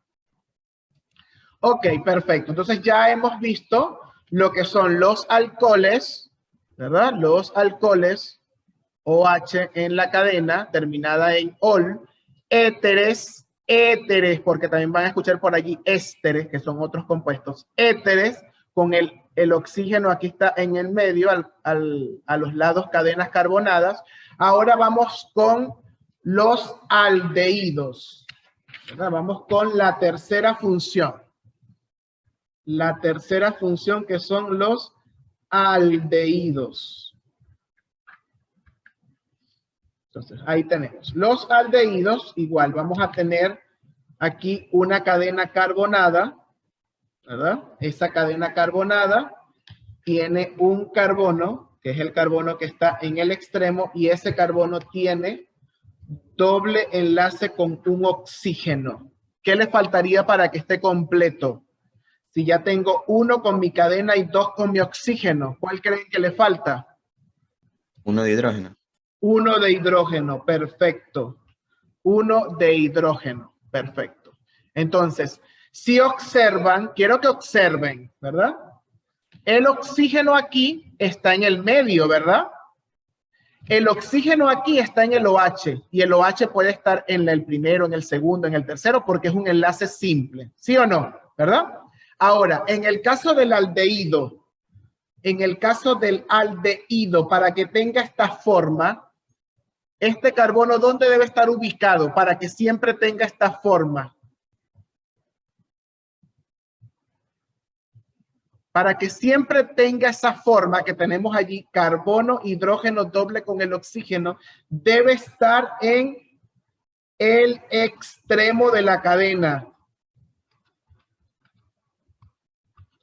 Ok, perfecto. Entonces ya hemos visto lo que son los alcoholes, ¿verdad? Los alcoholes OH en la cadena terminada en ol, éteres, porque también van a escuchar por allí ésteres, que son otros compuestos, éteres con el oxígeno aquí está en el medio, a los lados cadenas carbonadas. Ahora vamos con los aldehídos, ¿verdad? Vamos con la tercera función. La tercera función que son los aldehídos. Entonces, ahí tenemos. Los aldehídos, igual, vamos a tener aquí una cadena carbonada, ¿verdad? Esa cadena carbonada tiene un carbono, que es el carbono que está en el extremo, y ese carbono tiene doble enlace con un oxígeno. ¿Qué le faltaría para que esté completo? Si ya tengo uno con mi cadena y dos con mi oxígeno, ¿cuál creen que le falta? Uno de hidrógeno. Uno de hidrógeno, perfecto. Uno de hidrógeno, perfecto. Entonces, si observan, quiero que observen, ¿verdad? El oxígeno aquí está en el medio, ¿verdad? El oxígeno aquí está en el OH y el OH puede estar en el primero, en el segundo, en el tercero, porque es un enlace simple, ¿sí o no? ¿Verdad? Ahora, en el caso del aldehído, para que tenga esta forma, este carbono, ¿dónde debe estar ubicado para que siempre tenga esta forma? Para que siempre tenga esa forma que tenemos allí, carbono, hidrógeno doble con el oxígeno, debe estar en el extremo de la cadena.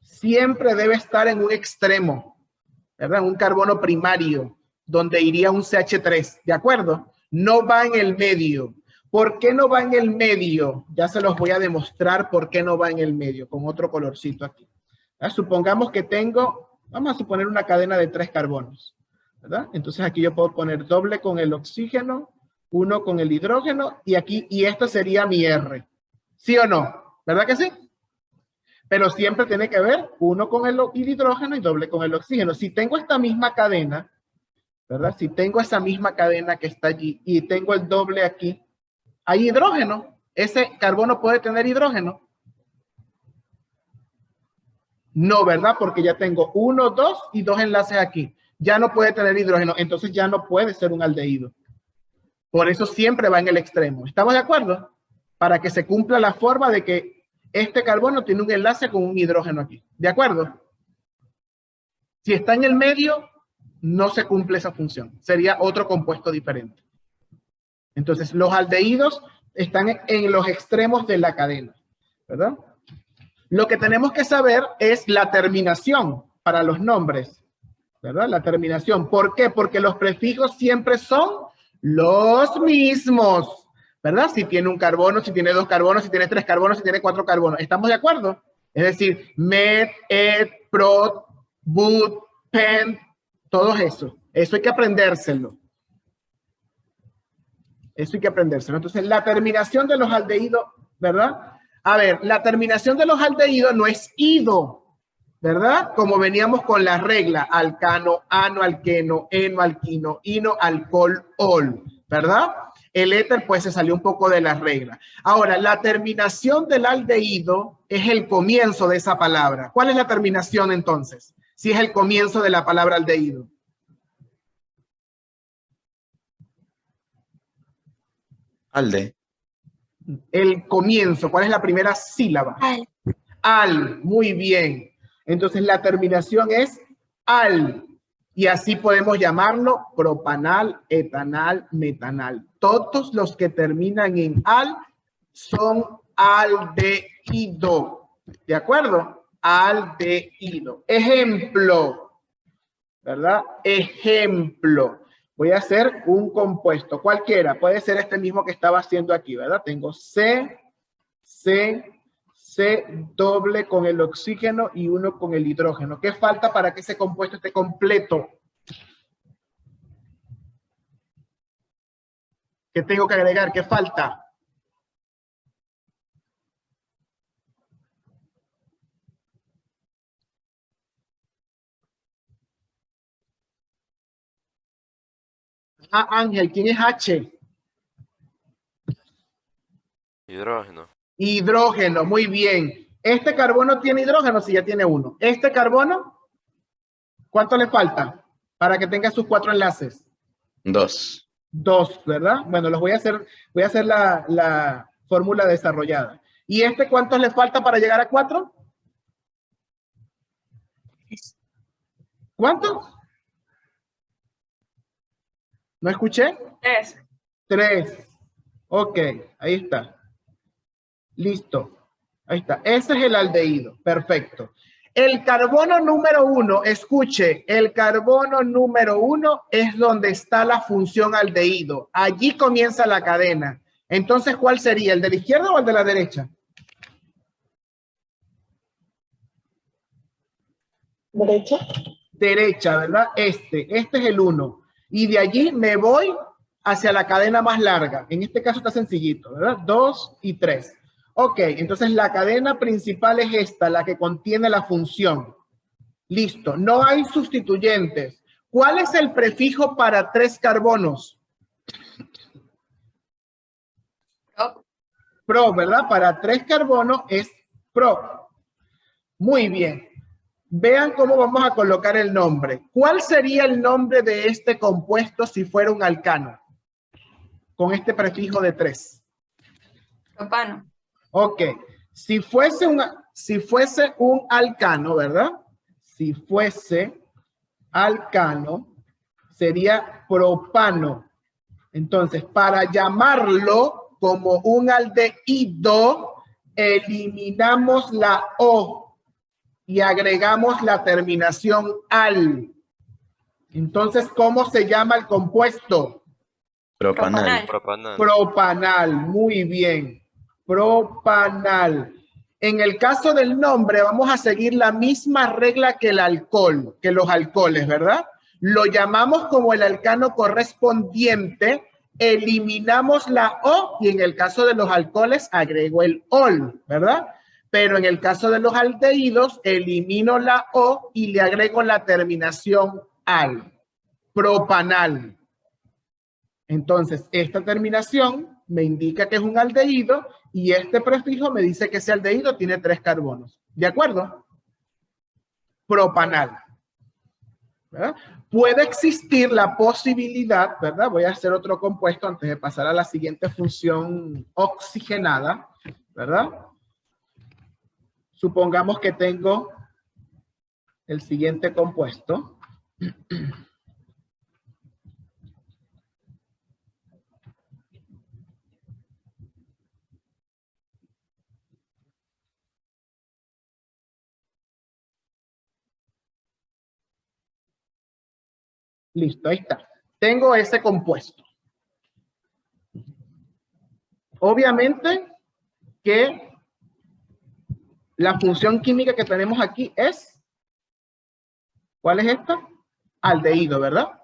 Siempre debe estar en un extremo, ¿verdad? Un carbono primario, donde iría un CH3, ¿de acuerdo? No va en el medio. ¿Por qué no va en el medio? Ya se los voy a demostrar por qué no va en el medio, con otro colorcito aquí. Supongamos que tengo, vamos a suponer una cadena de 3 carbonos, ¿verdad? Entonces aquí yo puedo poner doble con el oxígeno, uno con el hidrógeno, y aquí, y esto sería mi R. ¿Sí o no? ¿Verdad que sí? Pero siempre tiene que ver uno con el hidrógeno y doble con el oxígeno. Si tengo esta misma cadena, ¿verdad? Si tengo esa misma cadena que está allí y tengo el doble aquí, hay hidrógeno. Ese carbono puede tener hidrógeno. No, ¿verdad? Porque ya tengo 1, 2 y 2 enlaces aquí. Ya no puede tener hidrógeno, entonces ya no puede ser un aldehído. Por eso siempre va en el extremo. ¿Estamos de acuerdo? Para que se cumpla la forma de que este carbono tiene un enlace con un hidrógeno aquí. ¿De acuerdo? Si está en el medio, no se cumple esa función. Sería otro compuesto diferente. Entonces, los aldehídos están en los extremos de la cadena, ¿verdad? Lo que tenemos que saber es la terminación para los nombres, ¿verdad? La terminación. ¿Por qué? Porque los prefijos siempre son los mismos, ¿verdad? Si tiene un carbono, si tiene 2 carbonos, si tiene 3 carbonos, si tiene 4 carbonos. ¿Estamos de acuerdo? Es decir, met, et, prot, but, pen, todo eso. Eso hay que aprendérselo. Eso hay que aprendérselo. Entonces, la terminación de los aldehídos, ¿verdad? A ver, la terminación de los aldehídos no es ido, ¿verdad? Como veníamos con la regla, alcano, ano, alqueno, eno, alquino, ino, alcohol, ol, ¿verdad? El éter pues se salió un poco de la regla. Ahora, la terminación del aldehído es el comienzo de esa palabra. ¿Cuál es la terminación entonces? Si es el comienzo de la palabra aldehído. Alde. El comienzo, ¿cuál es la primera sílaba? Al. Al, muy bien. Entonces la terminación es al. Y así podemos llamarlo propanal, etanal, metanal. Todos los que terminan en al son aldehído. ¿De acuerdo? Aldehído. Ejemplo, ¿verdad? Ejemplo. Voy a hacer un compuesto, cualquiera. Puede ser este mismo que estaba haciendo aquí, ¿verdad? Tengo C doble con el oxígeno y 1 con el hidrógeno. ¿Qué falta para que ese compuesto esté completo? ¿Qué tengo que agregar? ¿Qué falta? Ah, Ángel, ¿quién es H? Hidrógeno. Hidrógeno, muy bien. ¿Este carbono tiene hidrógeno? Sí, ya tiene 1. ¿Este carbono? ¿Cuánto le falta para que tenga sus 4 enlaces? 2. 2, ¿verdad? Bueno, los voy a hacer la fórmula desarrollada. ¿Y este cuántos le falta para llegar a 4? ¿Cuántos? ¿No escuché? 3. 3. Ok, ahí está. Listo. Ahí está. Ese es el aldehído. Perfecto. El carbono número 1, escuche, el carbono número 1 es donde está la función aldehído. Allí comienza la cadena. Entonces, ¿cuál sería? ¿El de la izquierda o el de la derecha? Derecha. Derecha, ¿verdad? Este es el 1. Y de allí me voy hacia la cadena más larga. En este caso está sencillito, ¿verdad? 2 y 3. Ok, entonces la cadena principal es esta, la que contiene la función. Listo, no hay sustituyentes. ¿Cuál es el prefijo para 3 carbonos? Pro, ¿verdad? Para 3 carbonos es pro. Muy bien. Vean cómo vamos a colocar el nombre. ¿Cuál sería el nombre de este compuesto si fuera un alcano? Con este prefijo de 3. Propano. Ok. Si fuese un alcano, ¿verdad? Si fuese alcano, sería propano. Entonces, para llamarlo como un aldehído, eliminamos la O y agregamos la terminación al. Entonces, ¿cómo se llama el compuesto? Propanal. Propanal. Propanal, muy bien. Propanal. En el caso del nombre, vamos a seguir la misma regla que el alcohol, que los alcoholes, ¿verdad? Lo llamamos como el alcano correspondiente, eliminamos la O y en el caso de los alcoholes agrego el ol, ¿verdad? Pero en el caso de los aldehídos, elimino la O y le agrego la terminación al. Propanal. Entonces, esta terminación me indica que es un aldehído y este prefijo me dice que ese aldehído tiene 3 carbonos. ¿De acuerdo? Propanal. ¿Verdad? Puede existir la posibilidad, ¿verdad? Voy a hacer otro compuesto antes de pasar a la siguiente función oxigenada, ¿verdad? Supongamos que tengo el siguiente compuesto. Listo, ahí está. Tengo ese compuesto. Obviamente que la función química que tenemos aquí es, ¿cuál es esta? Aldehído, ¿verdad?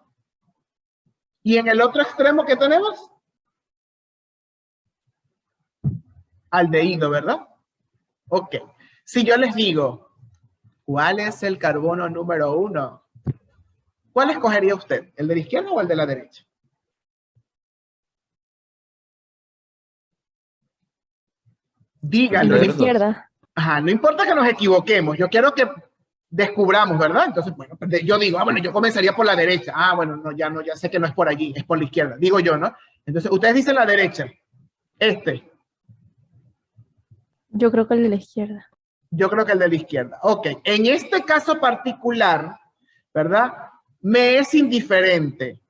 Y en el otro extremo, ¿qué tenemos? Aldehído, ¿verdad? Ok. Si yo les digo, ¿cuál es el carbono número 1? ¿Cuál escogería usted? ¿El de la izquierda o el de la derecha? Dígalo. De la izquierda. Ajá, no importa que nos equivoquemos. Yo quiero que descubramos, ¿verdad? Entonces, bueno, yo digo, bueno, yo comenzaría por la derecha. Bueno, no, ya sé que no es por allí, es por la izquierda. Digo yo, ¿no? Entonces, ustedes dicen la derecha. Yo creo que el de la izquierda. Yo creo que el de la izquierda. Ok, en este caso particular, ¿verdad? Me es indiferente,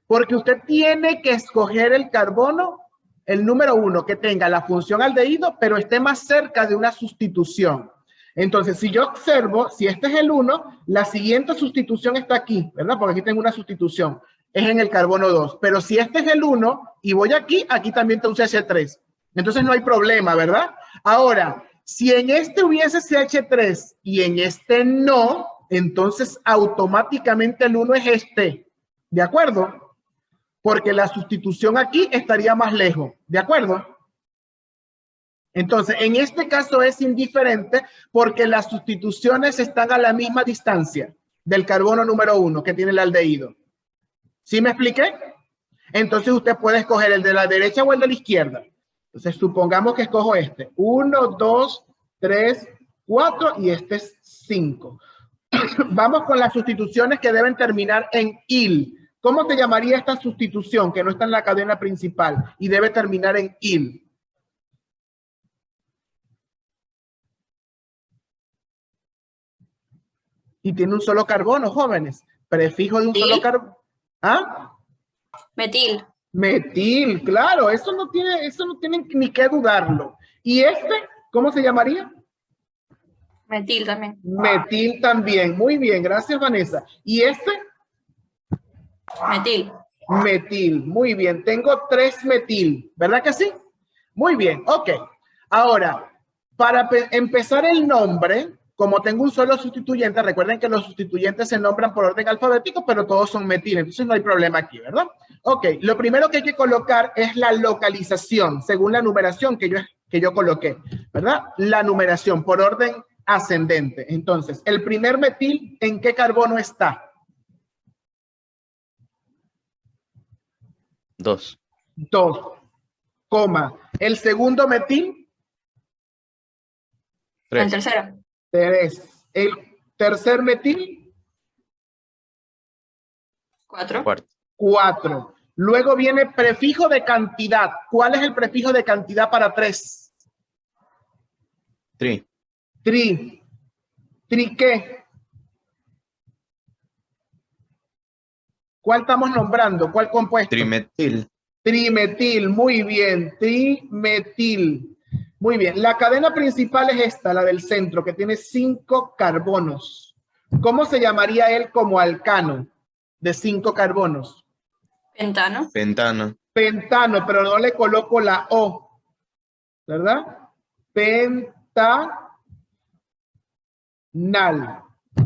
porque usted tiene que escoger el carbono, el número 1, que tenga la función aldehído, pero esté más cerca de una sustitución. Entonces, si yo observo, si este es el 1, la siguiente sustitución está aquí, ¿verdad? Porque aquí tengo una sustitución, es en el carbono 2. Pero si este es el 1 y voy aquí, aquí también tengo un CH3. Entonces no hay problema, ¿verdad? Ahora, si en este hubiese CH3 y en este no, entonces automáticamente el 1 es este, ¿de acuerdo? Porque la sustitución aquí estaría más lejos, ¿de acuerdo? Entonces, en este caso es indiferente porque las sustituciones están a la misma distancia del carbono número 1 que tiene el aldehído. ¿Sí me expliqué? Entonces usted puede escoger el de la derecha o el de la izquierda. Entonces supongamos que escojo este. 1, 2, 3, 4 y este es 5. Vamos con las sustituciones que deben terminar en il. ¿Cómo te llamaría esta sustitución que no está en la cadena principal y debe terminar en il? Y tiene un solo carbono, jóvenes. Prefijo de un solo carbono. ¿Ah? Metil. Metil, claro. Eso no tienen ni que dudarlo. ¿Y este? ¿Cómo se llamaría? Metil también. Metil también. Muy bien, gracias Vanessa. ¿Y este? Metil. Metil, muy bien. Tengo 3 metil, ¿verdad que sí? Muy bien, ok. Ahora, para empezar el nombre, como tengo un solo sustituyente, recuerden que los sustituyentes se nombran por orden alfabético, pero todos son metil, entonces no hay problema aquí, ¿verdad? Ok, lo primero que hay que colocar es la localización, según la numeración que yo que yo coloqué, ¿verdad? La numeración por orden ascendente. Entonces, el primer metil, ¿en qué carbono está? 2. 2, coma. El segundo metil, El 3. tercero. 3. El tercer metil, 4. 4. 4. Luego viene prefijo de cantidad. ¿Cuál es el prefijo de cantidad para 3? 3. Tri. ¿Tri qué? ¿Cuál estamos nombrando? ¿Cuál compuesto? Trimetil. Trimetil, muy bien. Trimetil. Muy bien. La cadena principal es esta, la del centro, que tiene 5 carbonos. ¿Cómo se llamaría él como alcano de 5 carbonos? Pentano. Pentano. Pentano, pero no le coloco la O, ¿verdad? Pentanal.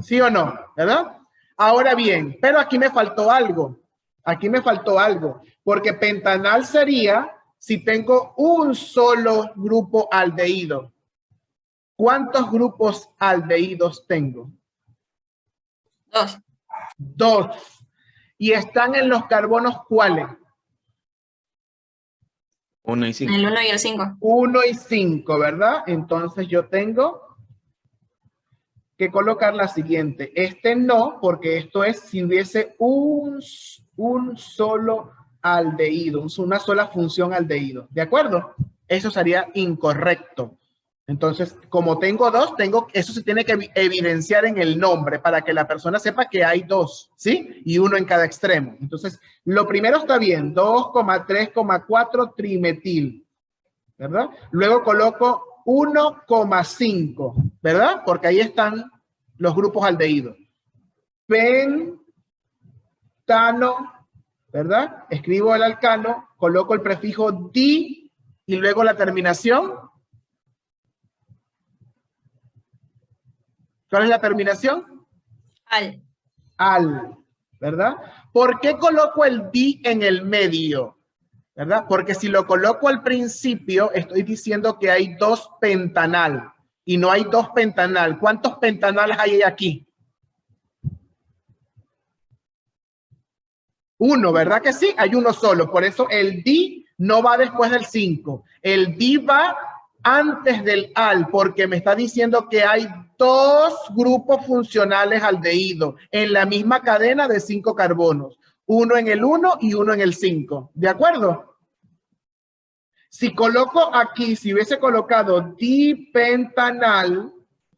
¿Sí o no? ¿Verdad? Ahora bien, pero aquí me faltó algo. Aquí me faltó algo. Porque pentanal sería si tengo un solo grupo aldehído. ¿Cuántos grupos aldehídos tengo? 2. 2. ¿Y están en los carbonos cuáles? 1 y 5. El 1 y el 5. 1 y 5, ¿verdad? Entonces yo tengo que colocar la siguiente. Este no, porque esto es si hubiese un solo aldehído, una sola función aldehído. ¿De acuerdo? Eso sería incorrecto. Entonces, como tengo 2, eso se tiene que evidenciar en el nombre para que la persona sepa que hay 2, ¿sí? Y 1 en cada extremo. Entonces, lo primero está bien, 2,3,4 trimetil, ¿verdad? Luego coloco 1,5, ¿verdad? Porque ahí están los grupos aldehídos. Pentano, ¿verdad? Escribo el alcano, coloco el prefijo di y luego la terminación. ¿Cuál es la terminación? Al. Al, ¿verdad? ¿Por qué coloco el di en el medio? ¿Verdad? Porque si lo coloco al principio, estoy diciendo que hay 2 pentanal y no hay 2 pentanal. ¿Cuántos pentanales hay aquí? 1, ¿verdad que sí? Hay 1 solo. Por eso el di no va después del 5. El di va antes del al, porque me está diciendo que hay 2 grupos funcionales aldehídos en la misma cadena de 5 carbonos. 1 en el 1 y 1 en el 5. ¿De acuerdo? Si coloco aquí, si hubiese colocado dipentanal,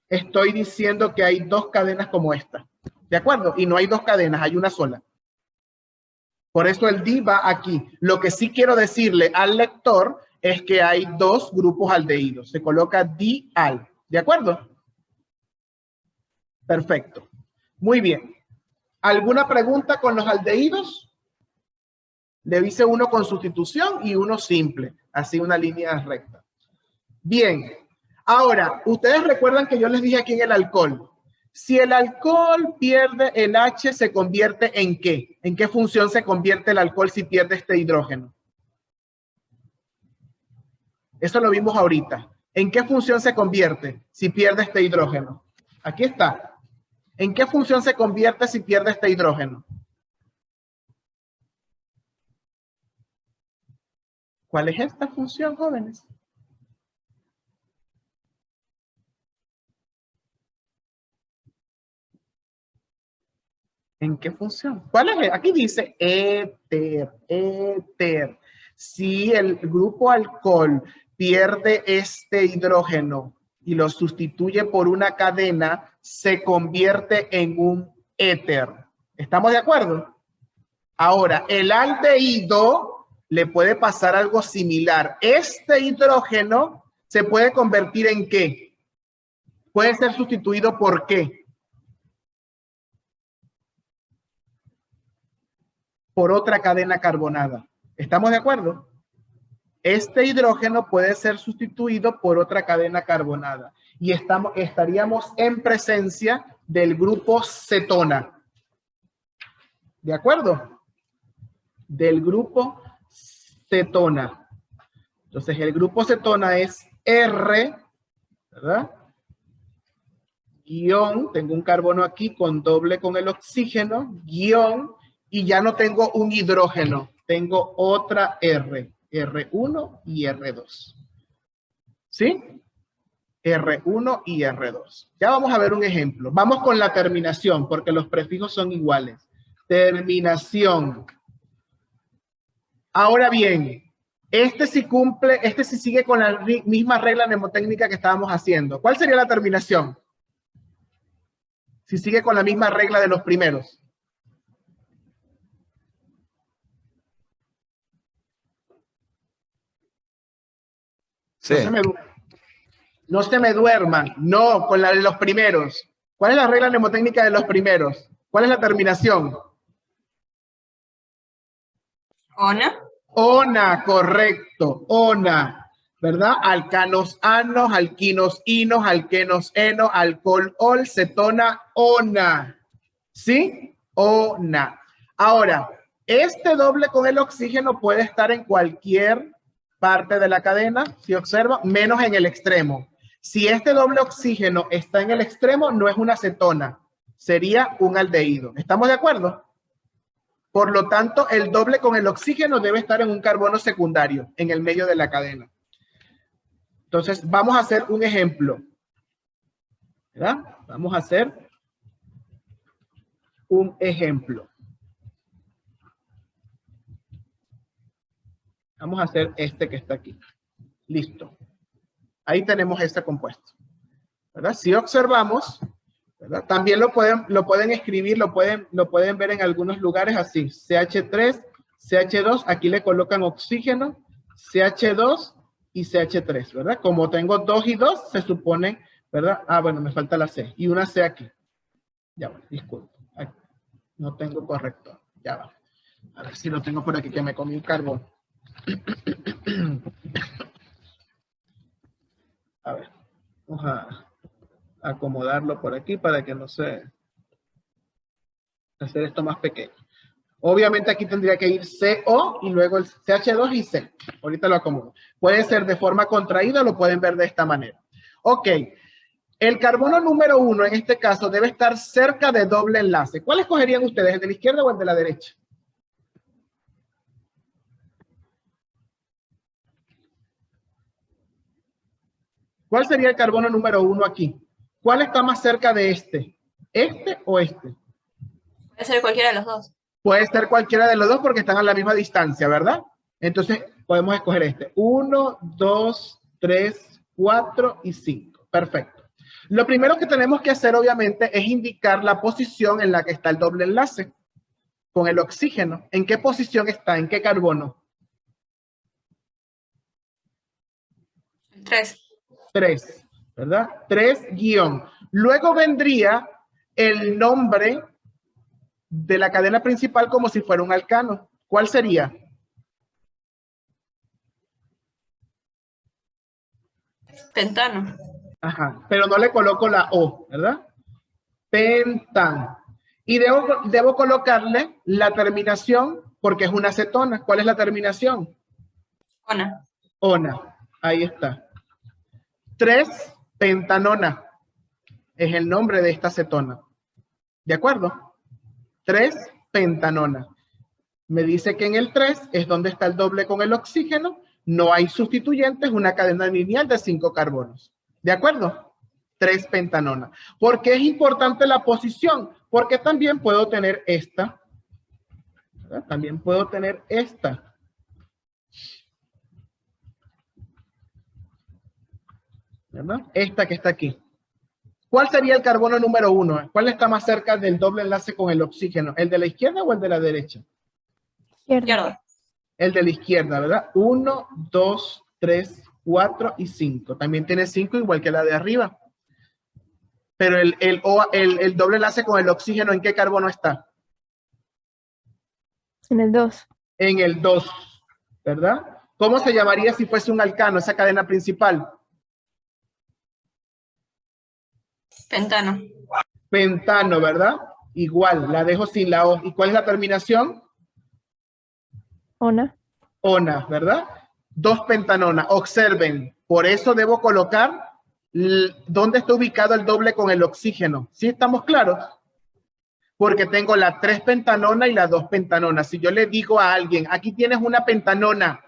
estoy diciendo que hay 2 cadenas como esta. ¿De acuerdo? Y no hay 2 cadenas, hay una sola. Por eso el di va aquí. Lo que sí quiero decirle al lector es que hay 2 grupos aldehídos. Se coloca di-al. ¿De acuerdo? Perfecto. Muy bien. ¿Alguna pregunta con los aldehídos? Le hice uno con sustitución y uno simple. Así una línea recta. Bien. Ahora, ustedes recuerdan que yo les dije aquí en el alcohol. Si el alcohol pierde el H, ¿se convierte en qué? ¿En qué función se convierte el alcohol si pierde este hidrógeno? Eso lo vimos ahorita. ¿En qué función se convierte si pierde este hidrógeno? Aquí está. ¿En qué función se convierte si pierde este hidrógeno? ¿Cuál es esta función, jóvenes? ¿En qué función? ¿Cuál es? Aquí dice éter, éter. Si el grupo alcohol pierde este hidrógeno y lo sustituye por una cadena, se convierte en un éter. ¿Estamos de acuerdo? Ahora, el aldehído le puede pasar algo similar. Este hidrógeno se puede convertir en ¿qué? Puede ser sustituido por ¿qué? Por otra cadena carbonada. ¿Estamos de acuerdo? Este hidrógeno puede ser sustituido por otra cadena carbonada y estaríamos en presencia del grupo cetona. ¿De acuerdo? Del grupo cetona. Entonces el grupo cetona es R, ¿verdad? Guión, tengo un carbono aquí con doble con el oxígeno, guión, y ya no tengo un hidrógeno, tengo otra R, R1 y R2. ¿Sí? R1 y R2. Ya vamos a ver un ejemplo. Vamos con la terminación, porque los prefijos son iguales. Terminación. Ahora bien, este sí cumple, este sí sigue con la misma regla mnemotécnica que estábamos haciendo. ¿Cuál sería la terminación? Si sigue con la misma regla de los primeros. Sí. No se me duerman. No, con la de los primeros. ¿Cuál es la regla mnemotécnica de los primeros? ¿Cuál es la terminación? Ona. Ona, correcto. Ona, ¿verdad? Alcanos, anos, alquinos, inos, alquenos, eno, alcohol, ol, cetona, ona. ¿Sí? Ona. Ahora, este doble con el oxígeno puede estar en cualquier parte de la cadena, si observa, menos en el extremo. Si este doble oxígeno está en el extremo, no es una cetona, sería un aldehído. ¿Estamos de acuerdo? Por lo tanto, el doble con el oxígeno debe estar en un carbono secundario, en el medio de la cadena. Entonces, vamos a hacer un ejemplo. ¿Verdad? Vamos a hacer un ejemplo. Vamos a hacer este que está aquí. Listo. Ahí tenemos este compuesto. ¿Verdad? Si observamos, ¿verdad? También lo pueden escribir, lo pueden ver en algunos lugares así. CH3, CH2, aquí le colocan oxígeno, CH2 y CH3, ¿verdad? Como tengo 2 y 2, se supone, ¿verdad? Ah, bueno, me falta la C. Y una C aquí. Ya va, disculpe. Aquí. No tengo corrector. Ya va. A ver si lo tengo por aquí, que me comí un carbón. A ver, vamos a acomodarlo por aquí para que no se... hacer esto más pequeño. Obviamente aquí tendría que ir CO y luego el CH2 y C. Ahorita lo acomodo. Puede ser de forma contraída, lo pueden ver de esta manera. Ok, el carbono número 1 en este caso debe estar cerca de doble enlace. ¿Cuál escogerían ustedes, el de la izquierda o el de la derecha? ¿Cuál sería el carbono número 1 aquí? ¿Cuál está más cerca de este? ¿Este o este? Puede ser cualquiera de los dos. Puede ser cualquiera de los dos porque están a la misma distancia, ¿verdad? Entonces, podemos escoger este. 1, 2, 3, 4 y 5. Perfecto. Lo primero que tenemos que hacer, obviamente, es indicar la posición en la que está el doble enlace con el oxígeno. ¿En qué posición está? ¿En qué carbono? 3. 3, ¿verdad? 3 guión. Luego vendría el nombre de la cadena principal como si fuera un alcano. ¿Cuál sería? Pentano. Ajá, pero no le coloco la O, ¿verdad? Pentan. Y debo colocarle la terminación porque es una cetona. ¿Cuál es la terminación? Ona. Ona. Ahí está. 3 pentanona es el nombre de esta cetona. ¿De acuerdo? 3 pentanona. Me dice que en el 3 es donde está el doble con el oxígeno. No hay sustituyentes, una cadena lineal de 5 carbonos. ¿De acuerdo? 3 pentanona. ¿Por qué es importante la posición? Porque también puedo tener esta. ¿Verdad? También puedo tener esta. ¿Verdad? Esta que está aquí. ¿Cuál sería el carbono número 1? ¿Cuál está más cerca del doble enlace con el oxígeno? ¿El de la izquierda o el de la derecha? Izquierda. El de la izquierda, ¿verdad? 1, 2, 3, 4 y 5. También tiene 5 igual que la de arriba. Pero el doble enlace con el oxígeno, ¿en qué carbono está? En el 2. En el 2, ¿verdad? ¿Cómo se llamaría si fuese un alcano, esa cadena principal? Pentano. Pentano, ¿verdad? Igual, la dejo sin la O. ¿Y cuál es la terminación? Ona. Ona, ¿verdad? 2 pentanonas. Observen, por eso debo colocar dónde está ubicado el doble con el oxígeno. ¿Sí estamos claros? Porque tengo la 3 pentanona y la 2 pentanona. Si yo le digo a alguien, aquí tienes una pentanona,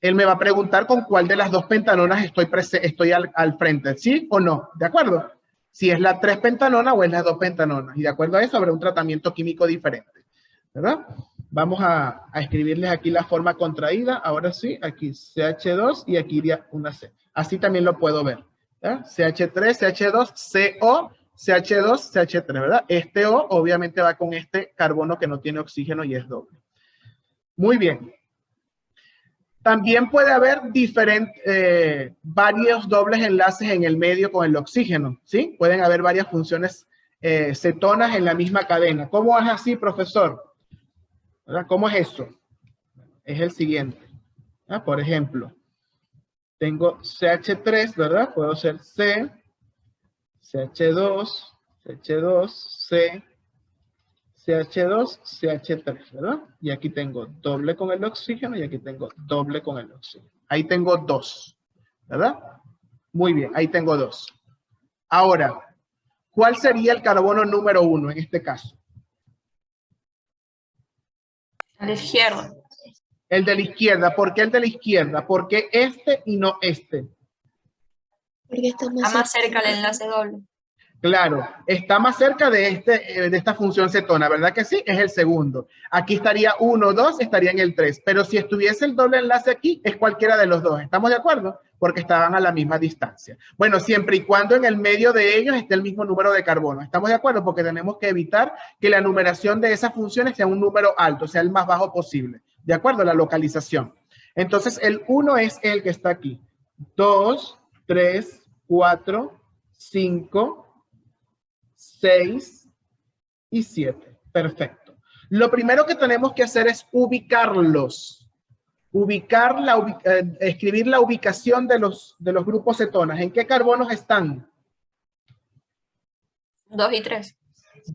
él me va a preguntar con cuál de las 2 pentanonas estoy al frente. ¿Sí o no? ¿De acuerdo? Si es la 3 pentanona o es la 2 pentanonas. Y de acuerdo a eso habrá un tratamiento químico diferente. ¿Verdad? Vamos a escribirles aquí la forma contraída. Ahora sí, aquí CH2 y aquí iría una C. Así también lo puedo ver. ¿Ya? CH3, CH2, CO, CH2, CH3, ¿verdad? Este O obviamente va con este carbono que no tiene oxígeno y es doble. Muy bien. También puede haber varios dobles enlaces en el medio con el oxígeno, ¿sí? Pueden haber varias funciones cetonas en la misma cadena. ¿Cómo es así, profesor? ¿Verdad? ¿Cómo es eso? Es el siguiente. ¿Ah? Por ejemplo, tengo CH3, ¿verdad? Puedo hacer C, CH2, CH2, C, CH2, CH3, ¿verdad? Y aquí tengo doble con el oxígeno y aquí tengo doble con el oxígeno. Ahí tengo 2, ¿verdad? Muy bien, ahí tengo 2. Ahora, ¿cuál sería el carbono número 1 en este caso? A la izquierda. El de la izquierda. ¿Por qué el de la izquierda? ¿Por qué este y no este? Porque está Está más cerca el enlace doble. Claro, está más cerca de esta función cetona, ¿verdad que sí? Es el segundo. Aquí estaría 1, 2, estaría en el 3. Pero si estuviese el doble enlace aquí, es cualquiera de los dos. ¿Estamos de acuerdo? Porque estaban a la misma distancia. Bueno, siempre y cuando en el medio de ellos esté el mismo número de carbono. ¿Estamos de acuerdo? Porque tenemos que evitar que la numeración de esas funciones sea un número alto, sea el más bajo posible. ¿De acuerdo? La localización. Entonces, el 1 es el que está aquí. 2, 3, 4, 5... 6 y 7. Perfecto. Lo primero que tenemos que hacer es ubicarlos. Escribir la ubicación de los grupos cetonas. ¿En qué carbonos están? 2 y 3.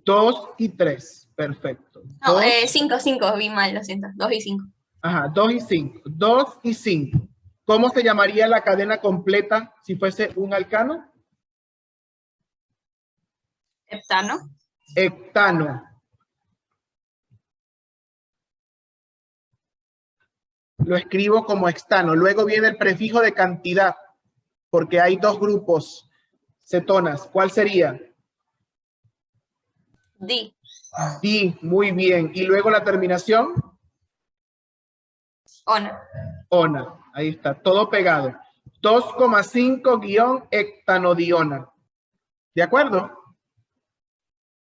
2 y 3. Perfecto. No, 5, vi mal, lo siento. 2 y 5. Ajá, 2 y 5. 2 y 5. ¿Cómo se llamaría la cadena completa si fuese un alcano? Heptano. Heptano. Lo escribo como hextano. Luego viene el prefijo de cantidad, porque hay 2 grupos cetonas. ¿Cuál sería? Di. Di, muy bien. Y luego la terminación. Ona. Ona. Ahí está, todo pegado. 2,5-hectanodiona. ¿De acuerdo?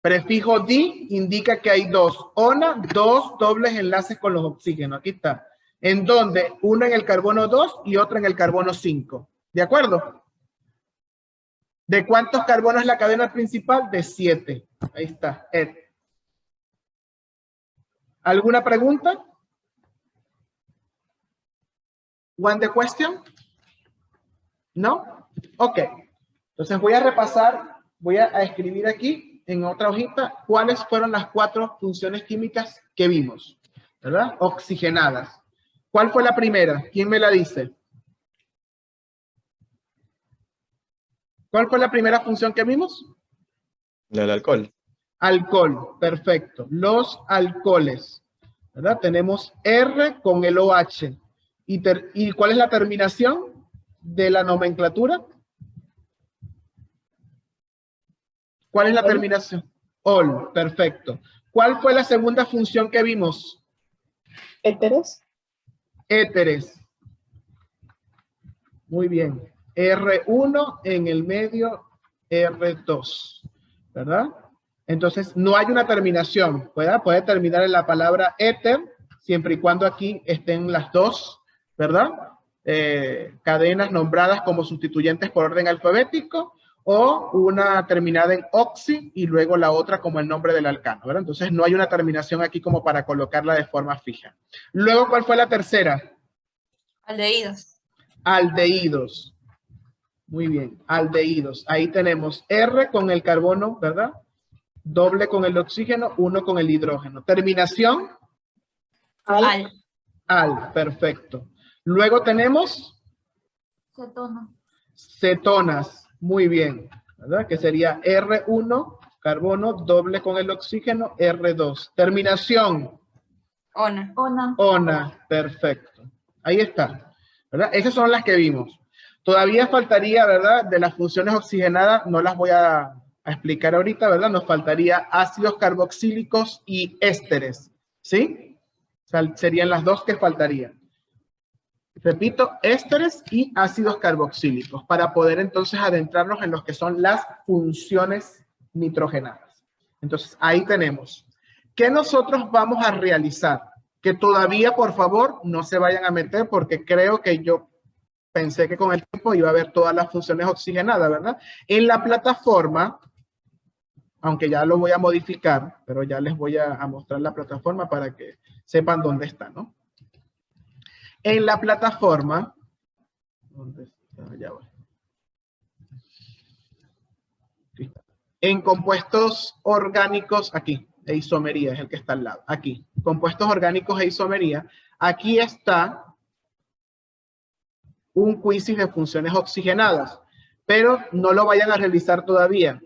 Prefijo di indica que hay 2. Ona, 2 dobles enlaces con los oxígenos. Aquí está. En donde uno en el carbono 2 y otro en el carbono 5. ¿De acuerdo? ¿De cuántos carbonos es la cadena principal? De 7. Ahí está. ¿Alguna pregunta? ¿One the question? ¿No? Ok. Entonces voy a repasar, voy a escribir aquí en otra hojita cuáles fueron las 4 funciones químicas que vimos, ¿verdad? Oxigenadas. ¿Cuál fue la primera? ¿Quién me la dice? ¿Cuál fue la primera función que vimos? La del alcohol. Alcohol, perfecto. Los alcoholes, ¿verdad? Tenemos R con el OH. ¿Y cuál es la terminación de la nomenclatura? ¿Cuál es la terminación? Ol, perfecto. ¿Cuál fue la segunda función que vimos? Éteres. Éteres. Muy bien. R1 en el medio, R2. ¿Verdad? Entonces, no hay una terminación. ¿Verdad? Puede terminar en la palabra éter, siempre y cuando aquí estén las dos, ¿verdad? Cadenas nombradas como sustituyentes por orden alfabético, o una terminada en oxi y luego la otra como el nombre del alcano, ¿verdad? Entonces no hay una terminación aquí como para colocarla de forma fija. Luego, ¿cuál fue la tercera? Aldehídos. Aldehídos. Muy bien, aldehídos. Ahí tenemos R con el carbono, ¿verdad? Doble con el oxígeno, 1 con el hidrógeno. Terminación. Al. Al, perfecto. Luego tenemos Cetona. cetonas. Muy bien, ¿verdad? Que sería R1, carbono, doble con el oxígeno, R2. Terminación, Ona. Ona. ona. Perfecto. Ahí está, ¿verdad? Esas son las que vimos. Todavía faltaría, ¿verdad? De las funciones oxigenadas, no las voy a explicar ahorita, ¿verdad? Nos faltaría ácidos carboxílicos y ésteres, ¿sí? O sea, serían las dos que faltarían. Repito, ésteres y ácidos carboxílicos, para poder entonces adentrarnos en lo que son las funciones nitrogenadas. Entonces, ahí tenemos. ¿Qué nosotros vamos a realizar? Que todavía, por favor, no se vayan a meter, porque creo que yo pensé que con el tiempo iba a haber todas las funciones oxigenadas, ¿verdad? En la plataforma, aunque ya lo voy a modificar, pero ya les voy a mostrar la plataforma para que sepan dónde está, ¿no? En la plataforma, ¿dónde está? Ya voy. Aquí está. En compuestos orgánicos, aquí, e isomería es el que está al lado, aquí, compuestos orgánicos e isomería, aquí está un quizzes de funciones oxigenadas, pero no lo vayan a realizar todavía.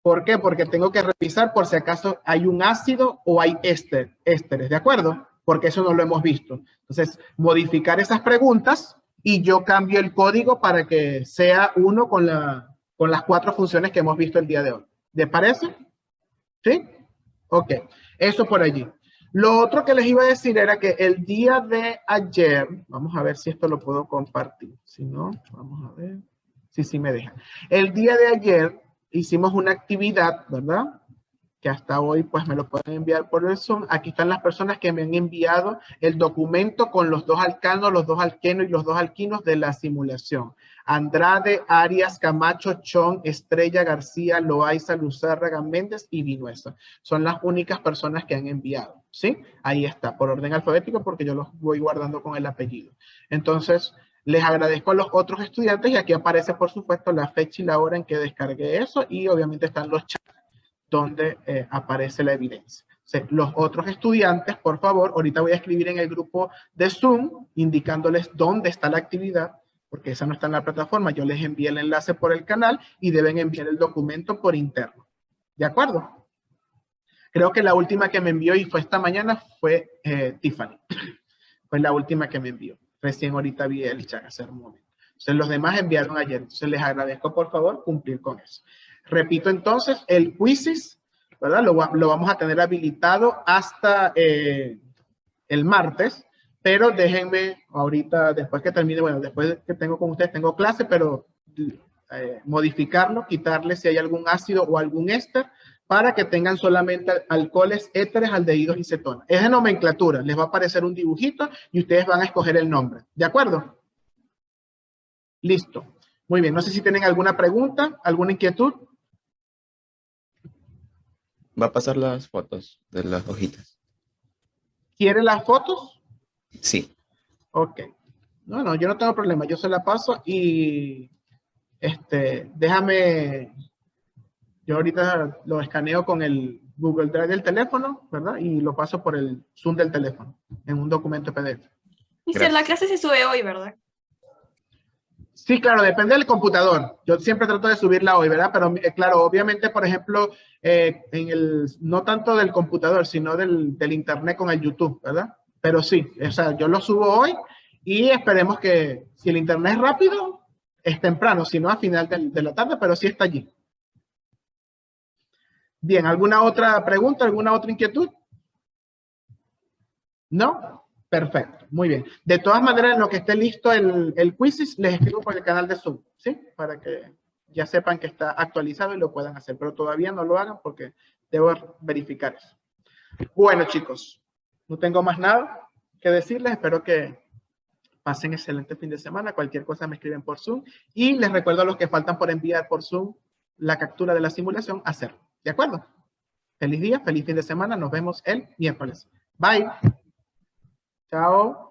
¿Por qué? Porque tengo que revisar por si acaso hay un ácido o hay ésteres, ¿de acuerdo? Porque eso no lo hemos visto. Entonces, modificar esas preguntas y yo cambio el código para que sea uno con las 4 funciones que hemos visto el día de hoy. ¿Les parece? ¿Sí? Ok, eso por allí. Lo otro que les iba a decir era que el día de ayer, vamos a ver si esto lo puedo compartir. Si no, vamos a ver. Sí me deja. El día de ayer hicimos una actividad, ¿verdad? Que hasta hoy pues me lo pueden enviar por el Zoom. Aquí están las personas que me han enviado el documento con los 2 alcanos, los 2 alquenos y los 2 alquinos de la simulación. Andrade, Arias, Camacho, Chong, Estrella, García, Loaiza, Luzárraga, Méndez y Vinuesa. Son las únicas personas que han enviado, ¿sí? Ahí está, por orden alfabético porque yo los voy guardando con el apellido. Entonces, les agradezco a los otros estudiantes y aquí aparece por supuesto la fecha y la hora en que descargué eso y obviamente están los chats donde aparece la evidencia. O sea, los otros estudiantes, por favor, ahorita voy a escribir en el grupo de Zoom indicándoles dónde está la actividad, porque esa no está en la plataforma. Yo les envié el enlace por el canal y deben enviar el documento por interno. ¿De acuerdo? Creo que la última que me envió y fue esta mañana fue Tiffany. Fue la última que me envió. Recién ahorita vi el chat hace un momento. Entonces los demás enviaron ayer. Entonces les agradezco por favor cumplir con eso. Repito entonces, el quizzes, ¿verdad? Lo vamos a tener habilitado hasta el martes, pero déjenme ahorita, después que termine, bueno, después que tengo con ustedes, tengo clase, pero modificarlo, quitarle si hay algún ácido o algún éster, para que tengan solamente alcoholes, éteres, aldehídos y cetonas. Es de nomenclatura, les va a aparecer un dibujito y ustedes van a escoger el nombre. ¿De acuerdo? Listo. Muy bien, no sé si tienen alguna pregunta, alguna inquietud. Va a pasar las fotos de las hojitas. ¿Quiere las fotos? Sí. Ok. No, yo no tengo problema, yo se la paso y déjame, yo ahorita lo escaneo con el Google Drive del teléfono, ¿verdad? Y lo paso por el Zoom del teléfono en un documento PDF. Mister, la clase se sube hoy, ¿verdad? Sí, claro, depende del computador. Yo siempre trato de subirla hoy, ¿verdad? Pero claro, obviamente, por ejemplo, no tanto del computador, sino del internet con el YouTube, ¿verdad? Pero sí, o sea, yo lo subo hoy y esperemos que si el internet es rápido, es temprano, si no a final de la tarde, pero sí está allí. Bien, ¿alguna otra pregunta, alguna otra inquietud? ¿No? Perfecto, muy bien. De todas maneras, en lo que esté listo el quizzes, les escribo por el canal de Zoom, ¿sí? Para que ya sepan que está actualizado y lo puedan hacer, pero todavía no lo hagan porque debo verificar eso. Bueno, chicos, no tengo más nada que decirles. Espero que pasen excelente fin de semana. Cualquier cosa me escriben por Zoom. Y les recuerdo a los que faltan por enviar por Zoom la captura de la simulación, hacerlo. ¿De acuerdo? Feliz día, feliz fin de semana. Nos vemos el miércoles. Bye. Chao.